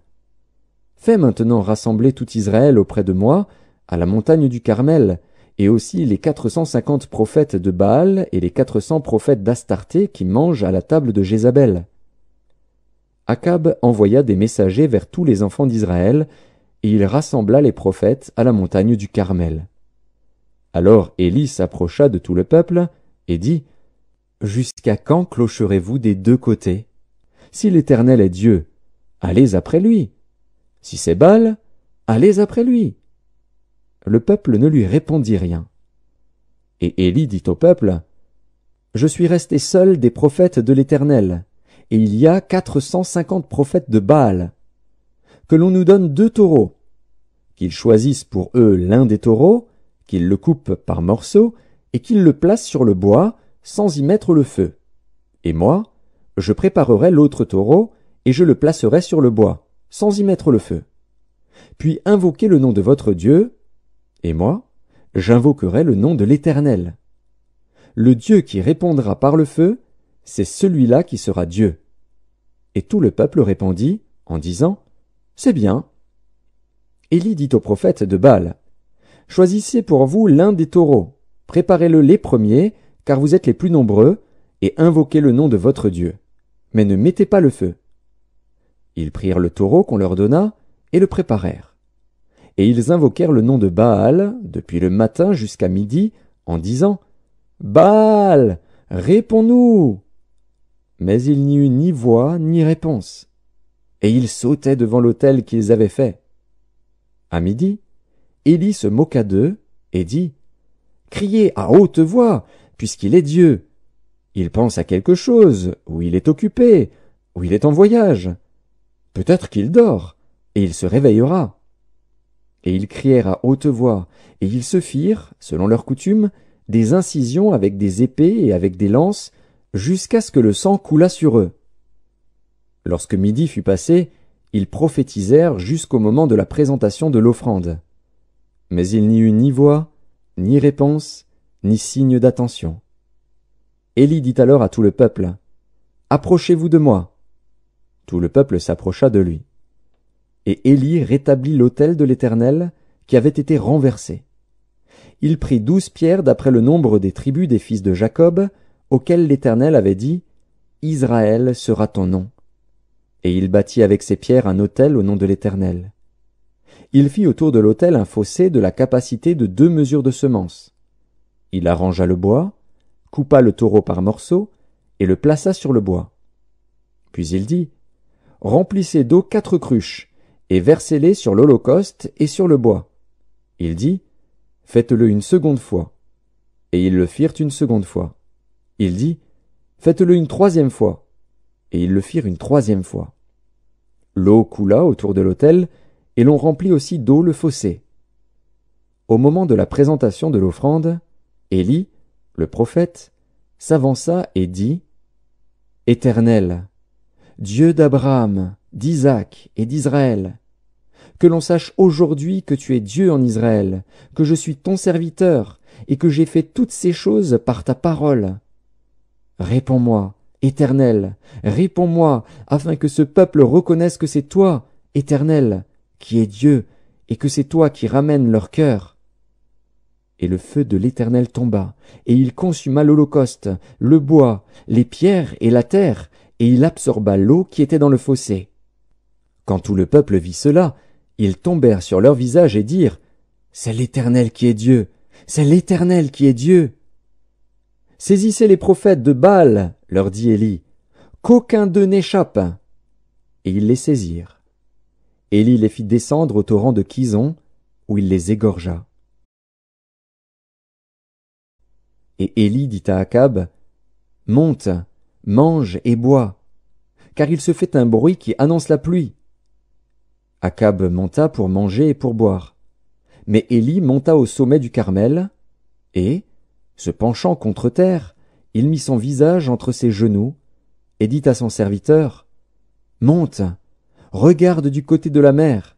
Fais maintenant rassembler tout Israël auprès de moi, à la montagne du Carmel, et aussi les 450 prophètes de Baal et les 400 prophètes d'Astarté qui mangent à la table de Jézabel. » Akab envoya des messagers vers tous les enfants d'Israël, et il rassembla les prophètes à la montagne du Carmel. Alors Élie s'approcha de tout le peuple et dit « Jusqu'à quand clocherez-vous des deux côtés? Si l'Éternel est Dieu, allez après lui. Si c'est Baal, allez après lui. » Le peuple ne lui répondit rien. Et Élie dit au peuple « Je suis resté seul des prophètes de l'Éternel, et il y a 450 prophètes de Baal. Que l'on nous donne 2 taureaux, qu'ils choisissent pour eux l'un des taureaux, qu'ils le coupent par morceaux, et qu'ils le placent sur le bois, sans y mettre le feu. Et moi, je préparerai l'autre taureau, et je le placerai sur le bois, sans y mettre le feu. Puis invoquez le nom de votre Dieu, et moi, j'invoquerai le nom de l'Éternel. Le Dieu qui répondra par le feu, c'est celui-là qui sera Dieu. » Et tout le peuple répondit, en disant « C'est bien. » Élie dit aux prophètes de Baal, « Choisissez pour vous l'un des taureaux, préparez-le les premiers, car vous êtes les plus nombreux, et invoquez le nom de votre Dieu. Mais ne mettez pas le feu. » Ils prirent le taureau qu'on leur donna, et le préparèrent. Et ils invoquèrent le nom de Baal, depuis le matin jusqu'à midi, en disant « Baal, réponds-nous » Mais il n'y eut ni voix ni réponse. Et ils sautaient devant l'autel qu'ils avaient fait. À midi, Élie se moqua d'eux et dit « Criez à haute voix, puisqu'il est Dieu. Il pense à quelque chose, ou il est occupé, ou il est en voyage. Peut-être qu'il dort, et il se réveillera. » Et ils crièrent à haute voix, et ils se firent, selon leur coutume, des incisions avec des épées et avec des lances, jusqu'à ce que le sang coulât sur eux. Lorsque midi fut passé, ils prophétisèrent jusqu'au moment de la présentation de l'offrande. Mais il n'y eut ni voix, ni réponse, ni signe d'attention. Élie dit alors à tout le peuple, « Approchez-vous de moi. » Tout le peuple s'approcha de lui. Et Élie rétablit l'autel de l'Éternel qui avait été renversé. Il prit 12 pierres d'après le nombre des tribus des fils de Jacob, auxquelles l'Éternel avait dit « Israël sera ton nom. » Et il bâtit avec ces pierres un autel au nom de l'Éternel. Il fit autour de l'autel un fossé de la capacité de 2 mesures de semence. Il arrangea le bois, coupa le taureau par morceaux, et le plaça sur le bois. Puis il dit « Remplissez d'eau 4 cruches, et versez-les sur l'holocauste et sur le bois. » Il dit « Faites-le une seconde fois. » Et ils le firent une seconde fois. Il dit « Faites-le une 3e fois. » Et ils le firent une 3e fois. L'eau coula autour de l'autel, et l'on remplit aussi d'eau le fossé. Au moment de la présentation de l'offrande, Élie, le prophète, s'avança et dit « Éternel, Dieu d'Abraham, d'Isaac et d'Israël, que l'on sache aujourd'hui que tu es Dieu en Israël, que je suis ton serviteur, et que j'ai fait toutes ces choses par ta parole. Réponds-moi, Éternel, réponds-moi, afin que ce peuple reconnaisse que c'est toi, Éternel, qui es Dieu, et que c'est toi qui ramènes leur cœur. » Et le feu de l'Éternel tomba, et il consuma l'holocauste, le bois, les pierres et la terre, et il absorba l'eau qui était dans le fossé. Quand tout le peuple vit cela, ils tombèrent sur leur visage et dirent « C'est l'Éternel qui est Dieu, c'est l'Éternel qui est Dieu. » « Saisissez les prophètes de Baal, leur dit Élie, qu'aucun d'eux n'échappe. » Et ils les saisirent. Élie les fit descendre au torrent de Kison, où il les égorgea. Et Élie dit à Akab, « Monte, mange et bois, car il se fait un bruit qui annonce la pluie. » Akab monta pour manger et pour boire. Mais Élie monta au sommet du Carmel, et, se penchant contre terre, il mit son visage entre ses genoux, et dit à son serviteur, « Monte, regarde du côté de la mer. »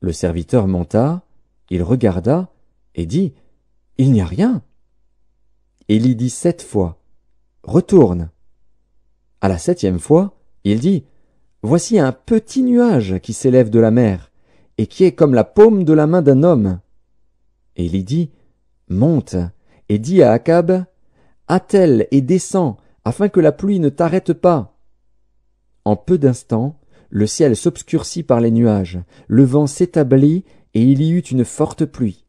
Le serviteur monta, il regarda, et dit, « Il n'y a rien. » Élie dit 7 fois, « Retourne. » À la 7e fois, il dit, « Voici un petit nuage qui s'élève de la mer, et qui est comme la paume de la main d'un homme. » Élie dit, « Monte, et dis à Akab, « Attelle et descends, afin que la pluie ne t'arrête pas. » En peu d'instants, le ciel s'obscurcit par les nuages, le vent s'établit, et il y eut une forte pluie.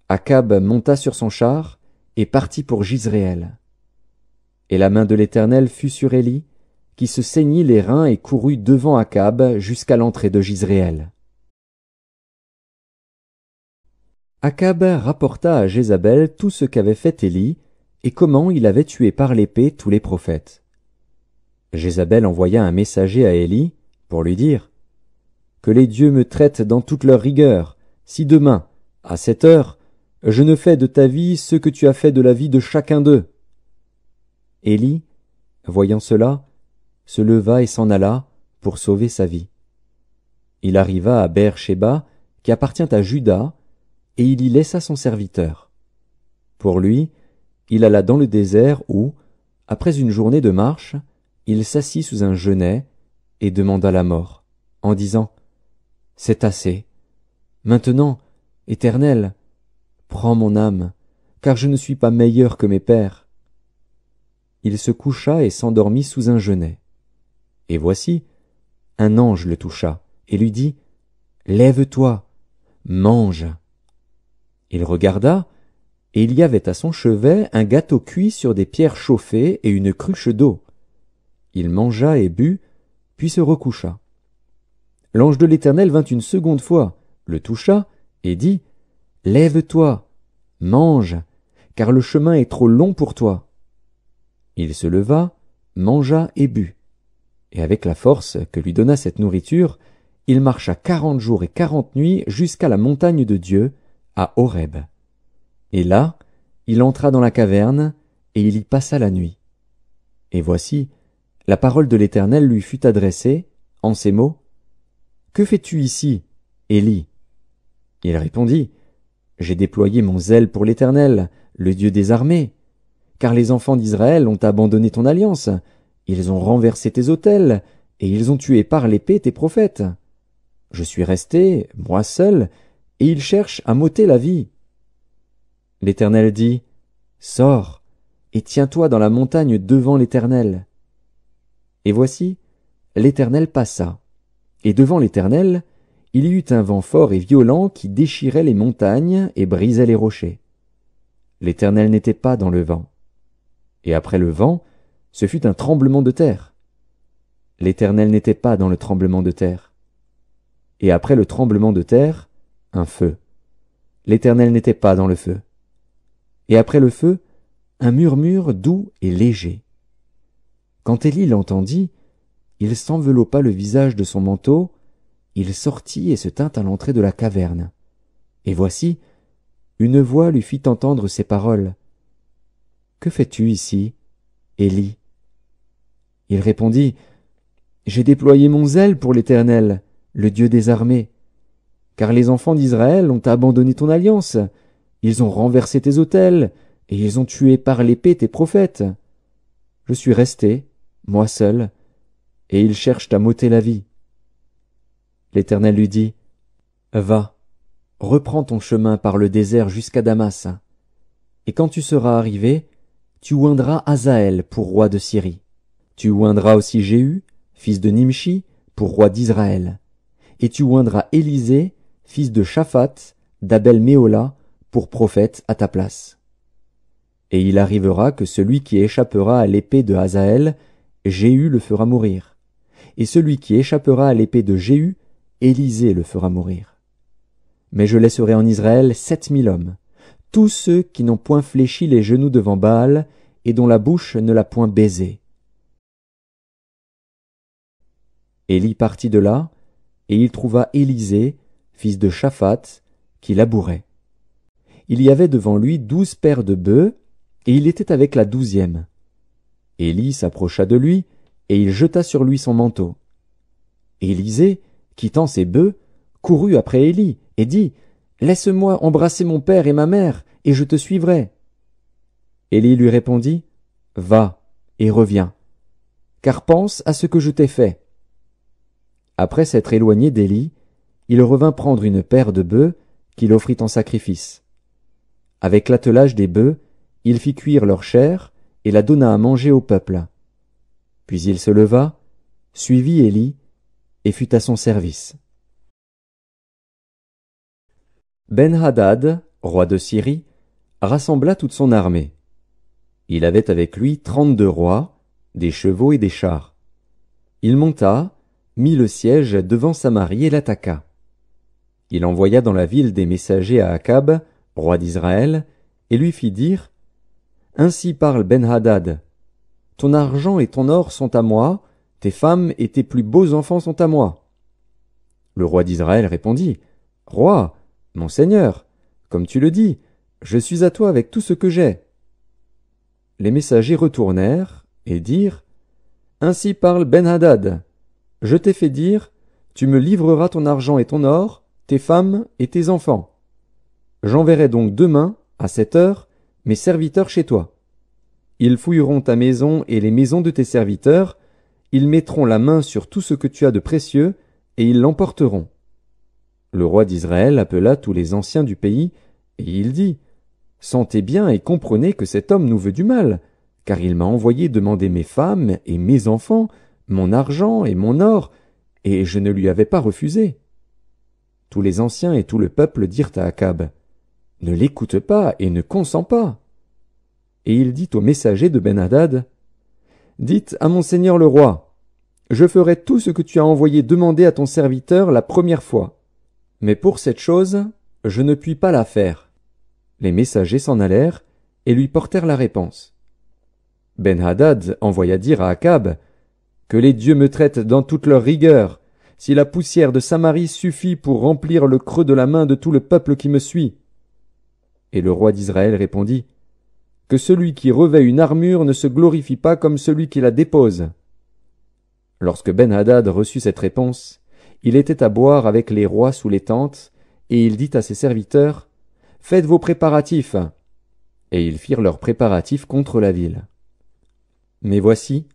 Akab monta sur son char, et partit pour Jizréel. Et la main de l'Éternel fut sur Élie, qui se ceignit les reins et courut devant Akab jusqu'à l'entrée de Jizréel. Akab rapporta à Jézabel tout ce qu'avait fait Élie, et comment il avait tué par l'épée tous les prophètes. Jézabel envoya un messager à Élie, pour lui dire, « Que les dieux me traitent dans toute leur rigueur, si demain, à cette heure, je ne fais de ta vie ce que tu as fait de la vie de chacun d'eux. » Élie, voyant cela, se leva et s'en alla pour sauver sa vie. Il arriva à Beer-Shéba, qui appartient à Juda, et il y laissa son serviteur. Pour lui, il alla dans le désert où, après une journée de marche, il s'assit sous un genêt et demanda la mort, en disant, « C'est assez. Maintenant, Éternel, prends mon âme, car je ne suis pas meilleur que mes pères. » Il se coucha et s'endormit sous un genêt. Et voici, un ange le toucha et lui dit, « Lève-toi, mange. » Il regarda, et il y avait à son chevet un gâteau cuit sur des pierres chauffées et une cruche d'eau. Il mangea et but, puis se recoucha. L'ange de l'Éternel vint une seconde fois, le toucha, et dit, « Lève-toi, mange, car le chemin est trop long pour toi. » Il se leva, mangea et but. Et avec la force que lui donna cette nourriture, il marcha 40 jours et 40 nuits jusqu'à la montagne de Dieu, à Horeb. Et là, il entra dans la caverne, et il y passa la nuit. Et voici, la parole de l'Éternel lui fut adressée, en ces mots, « Que fais-tu ici, Élie ?» Il répondit, « J'ai déployé mon zèle pour l'Éternel, le Dieu des armées. Car les enfants d'Israël ont abandonné ton alliance, ils ont renversé tes autels, et ils ont tué par l'épée tes prophètes. Je suis resté, moi seul, et ils cherchent à m'ôter la vie. » L'Éternel dit, « Sors, et tiens-toi dans la montagne devant l'Éternel. » Et voici, l'Éternel passa, et devant l'Éternel, il y eut un vent fort et violent qui déchirait les montagnes et brisait les rochers. L'Éternel n'était pas dans le vent. Et après le vent, ce fut un tremblement de terre. L'Éternel n'était pas dans le tremblement de terre. Et après le tremblement de terre, un feu. L'Éternel n'était pas dans le feu. Et après le feu, un murmure doux et léger. Quand Élie l'entendit, il s'enveloppa le visage de son manteau, il sortit et se tint à l'entrée de la caverne. Et voici, une voix lui fit entendre ces paroles. « Que fais-tu ici, Élie ?» Il répondit, « J'ai déployé mon zèle pour l'Éternel, le Dieu des armées. Car les enfants d'Israël ont abandonné ton alliance, ils ont renversé tes autels, et ils ont tué par l'épée tes prophètes. Je suis resté, moi seul, et ils cherchent à m'ôter la vie. » L'Éternel lui dit, « Va, reprends ton chemin par le désert jusqu'à Damas, et quand tu seras arrivé, tu oindras Hazaël pour roi de Syrie. Tu oindras aussi Jéhu, fils de Nimshi, pour roi d'Israël. Et tu oindras Élisée, fils de Shaphat, d'Abel-Méhola, pour prophète à ta place. Et il arrivera que celui qui échappera à l'épée de Hazaël, Jéhu le fera mourir. Et celui qui échappera à l'épée de Jéhu, Élisée le fera mourir. Mais je laisserai en Israël 7000 hommes, tous ceux qui n'ont point fléchi les genoux devant Baal, et dont la bouche ne l'a point baisé. » Élie partit de là, et il trouva Élisée, fils de Shaphat, qui labourait. Il y avait devant lui 12 paires de bœufs, et il était avec la 12e. Élie s'approcha de lui, et il jeta sur lui son manteau. Élisée, quittant ses bœufs, courut après Élie, et dit, « Laisse-moi embrasser mon père et ma mère, et je te suivrai. » Élie lui répondit, « Va, et reviens, car pense à ce que je t'ai fait. » Après s'être éloigné d'Élie, il revint prendre une paire de bœufs qu'il offrit en sacrifice. Avec l'attelage des bœufs, il fit cuire leur chair et la donna à manger au peuple. Puis il se leva, suivit Élie et fut à son service. Ben-Hadad, roi de Syrie, rassembla toute son armée. Il avait avec lui 32 rois, des chevaux et des chars. Il monta, mit le siège devant Samarie et l'attaqua. Il envoya dans la ville des messagers à Akab, roi d'Israël, et lui fit dire, « Ainsi parle Ben-Hadad, ton argent et ton or sont à moi, tes femmes et tes plus beaux enfants sont à moi. » Le roi d'Israël répondit, « Roi, mon seigneur, comme tu le dis, je suis à toi avec tout ce que j'ai. » Les messagers retournèrent et dirent, « Ainsi parle Ben-Hadad, je t'ai fait dire, tu me livreras ton argent et ton or, tes femmes et tes enfants. J'enverrai donc demain, à 7 heures, mes serviteurs chez toi. Ils fouilleront ta maison et les maisons de tes serviteurs, ils mettront la main sur tout ce que tu as de précieux, et ils l'emporteront. » Le roi d'Israël appela tous les anciens du pays, et il dit, « Sentez bien et comprenez que cet homme nous veut du mal, car il m'a envoyé demander mes femmes et mes enfants, mon argent et mon or, et je ne lui avais pas refusé. » Tous les anciens et tout le peuple dirent à Akab, « Ne l'écoute pas et ne consens pas. » Et il dit aux messagers de Ben-Hadad, « Dites à mon seigneur le roi, je ferai tout ce que tu as envoyé demander à ton serviteur la première fois. Mais pour cette chose, je ne puis pas la faire. » Les messagers s'en allèrent et lui portèrent la réponse. Ben-Hadad envoya dire à Akab, « Que les dieux me traitent dans toute leur rigueur, si la poussière de Samarie suffit pour remplir le creux de la main de tout le peuple qui me suit. » Et le roi d'Israël répondit, « Que celui qui revêt une armure ne se glorifie pas comme celui qui la dépose. » Lorsque Ben-Hadad reçut cette réponse, il était à boire avec les rois sous les tentes, et il dit à ses serviteurs, « Faites vos préparatifs. » Et ils firent leurs préparatifs contre la ville. Mais voici,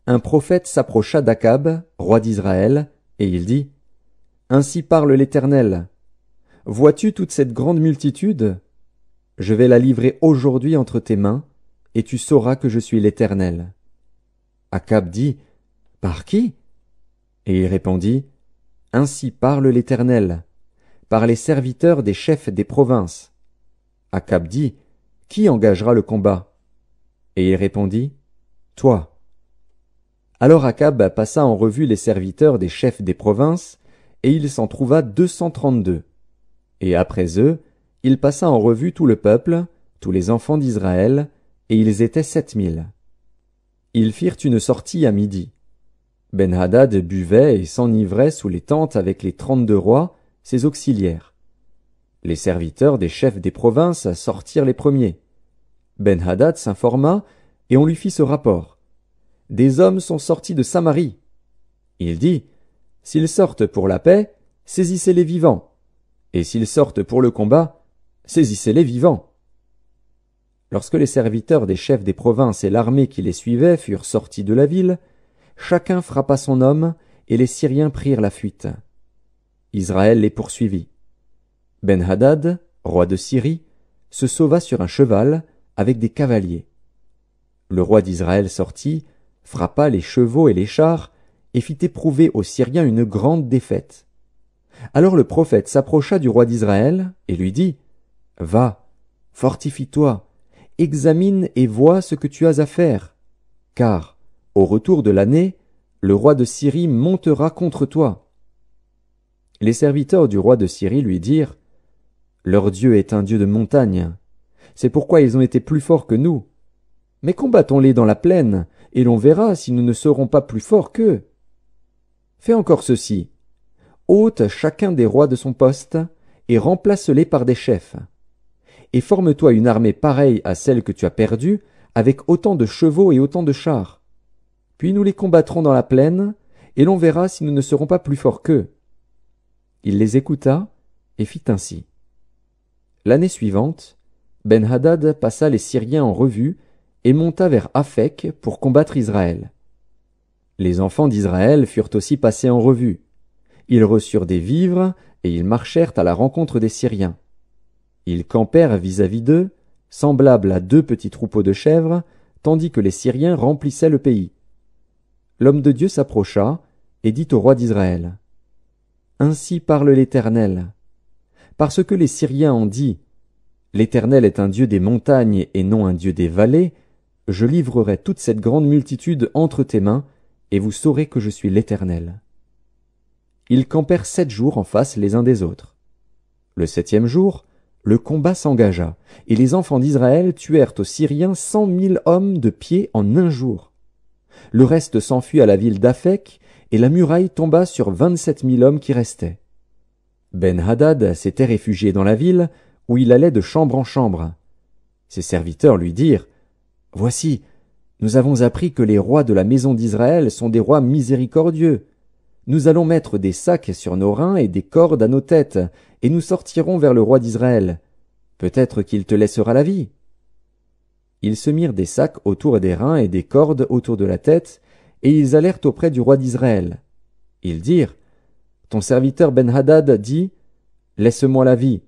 un prophète s'approcha d'Akab, roi d'Israël, et il dit, « Ainsi parle l'Éternel. Vois-tu toute cette grande multitude? Je vais la livrer aujourd'hui entre tes mains, et tu sauras que je suis l'Éternel. » Akab dit, « Par qui? » Et il répondit, « Ainsi parle l'Éternel, par les serviteurs des chefs des provinces. » Akab dit, « Qui engagera le combat? » Et il répondit, « Toi. » Alors Akab passa en revue les serviteurs des chefs des provinces, et il s'en trouva 232. Et après eux, il passa en revue tout le peuple, tous les enfants d'Israël, et ils étaient 7000. Ils firent une sortie à midi. Ben-Hadad buvait et s'enivrait sous les tentes avec les 32 rois, ses auxiliaires. Les serviteurs des chefs des provinces sortirent les premiers. Ben-Hadad s'informa, et on lui fit ce rapport. « Des hommes sont sortis de Samarie. » Il dit, « S'ils sortent pour la paix, saisissez-les vivants, et s'ils sortent pour le combat, saisissez-les vivants. » Lorsque les serviteurs des chefs des provinces et l'armée qui les suivait furent sortis de la ville, chacun frappa son homme, et les Syriens prirent la fuite. Israël les poursuivit. Ben-Hadad, roi de Syrie, se sauva sur un cheval avec des cavaliers. Le roi d'Israël sortit, frappa les chevaux et les chars, et fit éprouver aux Syriens une grande défaite. Alors le prophète s'approcha du roi d'Israël et lui dit, « Va, fortifie-toi, examine et vois ce que tu as à faire, car, au retour de l'année, le roi de Syrie montera contre toi. » Les serviteurs du roi de Syrie lui dirent, « Leur Dieu est un Dieu de montagne, c'est pourquoi ils ont été plus forts que nous. Mais combattons-les dans la plaine, et l'on verra si nous ne serons pas plus forts qu'eux. Fais encore ceci. ôte chacun des rois de son poste, et remplace-les par des chefs. Et forme-toi une armée pareille à celle que tu as perdue, avec autant de chevaux et autant de chars. Puis nous les combattrons dans la plaine, et l'on verra si nous ne serons pas plus forts qu'eux. Il les écouta, et fit ainsi. L'année suivante, Ben-Hadad passa les Syriens en revue, et monta vers Aphek pour combattre Israël. Les enfants d'Israël furent aussi passés en revue. Ils reçurent des vivres, et ils marchèrent à la rencontre des Syriens. Ils campèrent vis-à-vis d'eux, semblables à deux petits troupeaux de chèvres, tandis que les Syriens remplissaient le pays. L'homme de Dieu s'approcha, et dit au roi d'Israël, « Ainsi parle l'Éternel. Parce que les Syriens ont dit, « L'Éternel est un Dieu des montagnes et non un Dieu des vallées, je livrerai toute cette grande multitude entre tes mains, et vous saurez que je suis l'Éternel. » Ils campèrent 7 jours en face les uns des autres. Le 7e jour, le combat s'engagea, et les enfants d'Israël tuèrent aux Syriens 100 000 hommes de pied en un jour. Le reste s'enfuit à la ville d'Aphek, et la muraille tomba sur 27 000 hommes qui restaient. Ben-Hadad s'était réfugié dans la ville, où il allait de chambre en chambre. Ses serviteurs lui dirent, « Voici, nous avons appris que les rois de la maison d'Israël sont des rois miséricordieux. Nous allons mettre des sacs sur nos reins et des cordes à nos têtes, et nous sortirons vers le roi d'Israël. Peut-être qu'il te laissera la vie. » Ils se mirent des sacs autour des reins et des cordes autour de la tête, et ils allèrent auprès du roi d'Israël. Ils dirent, « Ton serviteur Ben-Hadad dit, « Laisse-moi la vie. »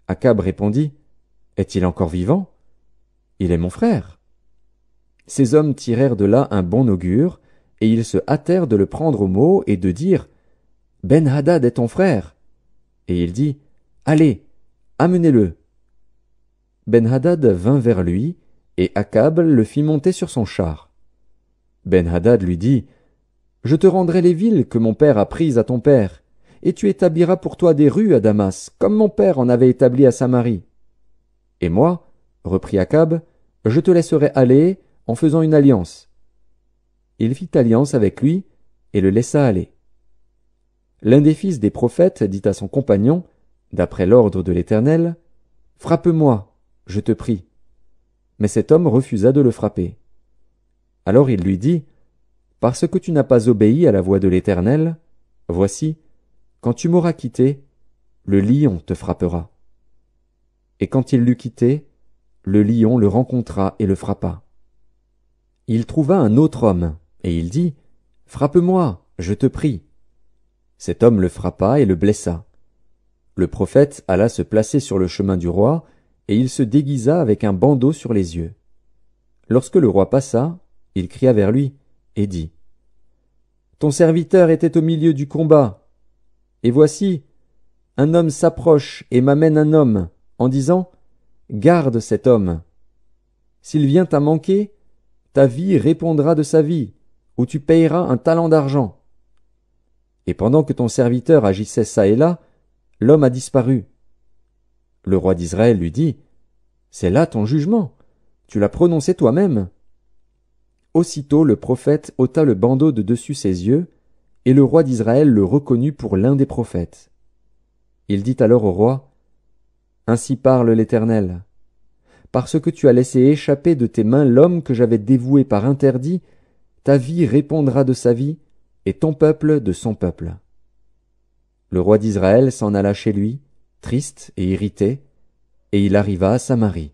Akab répondit, « Est-il encore vivant? Il est mon frère. » Ces hommes tirèrent de là un bon augure, et ils se hâtèrent de le prendre au mot et de dire, « Ben-Hadad est ton frère. » Et il dit, « Allez, amenez-le. » Ben-Hadad vint vers lui, et Akab le fit monter sur son char. Ben-Hadad lui dit, « Je te rendrai les villes que mon père a prises à ton père, et tu établiras pour toi des rues à Damas, comme mon père en avait établi à Samarie. Et moi, reprit Akab, je te laisserai aller en faisant une alliance. » Il fit alliance avec lui, et le laissa aller. L'un des fils des prophètes dit à son compagnon, d'après l'ordre de l'Éternel, « Frappe-moi, je te prie. » Mais cet homme refusa de le frapper. Alors il lui dit, « Parce que tu n'as pas obéi à la voix de l'Éternel, voici, quand tu m'auras quitté, le lion te frappera. » Et quand il l'eut quitté, le lion le rencontra et le frappa. Il trouva un autre homme, et il dit, « Frappe-moi, je te prie. » Cet homme le frappa et le blessa. Le prophète alla se placer sur le chemin du roi, et il se déguisa avec un bandeau sur les yeux. Lorsque le roi passa, il cria vers lui, et dit, « Ton serviteur était au milieu du combat, et voici, un homme s'approche et m'amène un homme, en disant, « Garde cet homme. S'il vient à manquer, ta vie répondra de sa vie, ou tu payeras un talent d'argent. » Et pendant que ton serviteur agissait çà et là, l'homme a disparu. Le roi d'Israël lui dit, « C'est là ton jugement, tu l'as prononcé toi-même. » Aussitôt le prophète ôta le bandeau de dessus ses yeux, et le roi d'Israël le reconnut pour l'un des prophètes. Il dit alors au roi, « Ainsi parle l'Éternel. Parce que tu as laissé échapper de tes mains l'homme que j'avais dévoué par interdit, ta vie répondra de sa vie, et ton peuple de son peuple. » Le roi d'Israël s'en alla chez lui, triste et irrité, et il arriva à Samarie.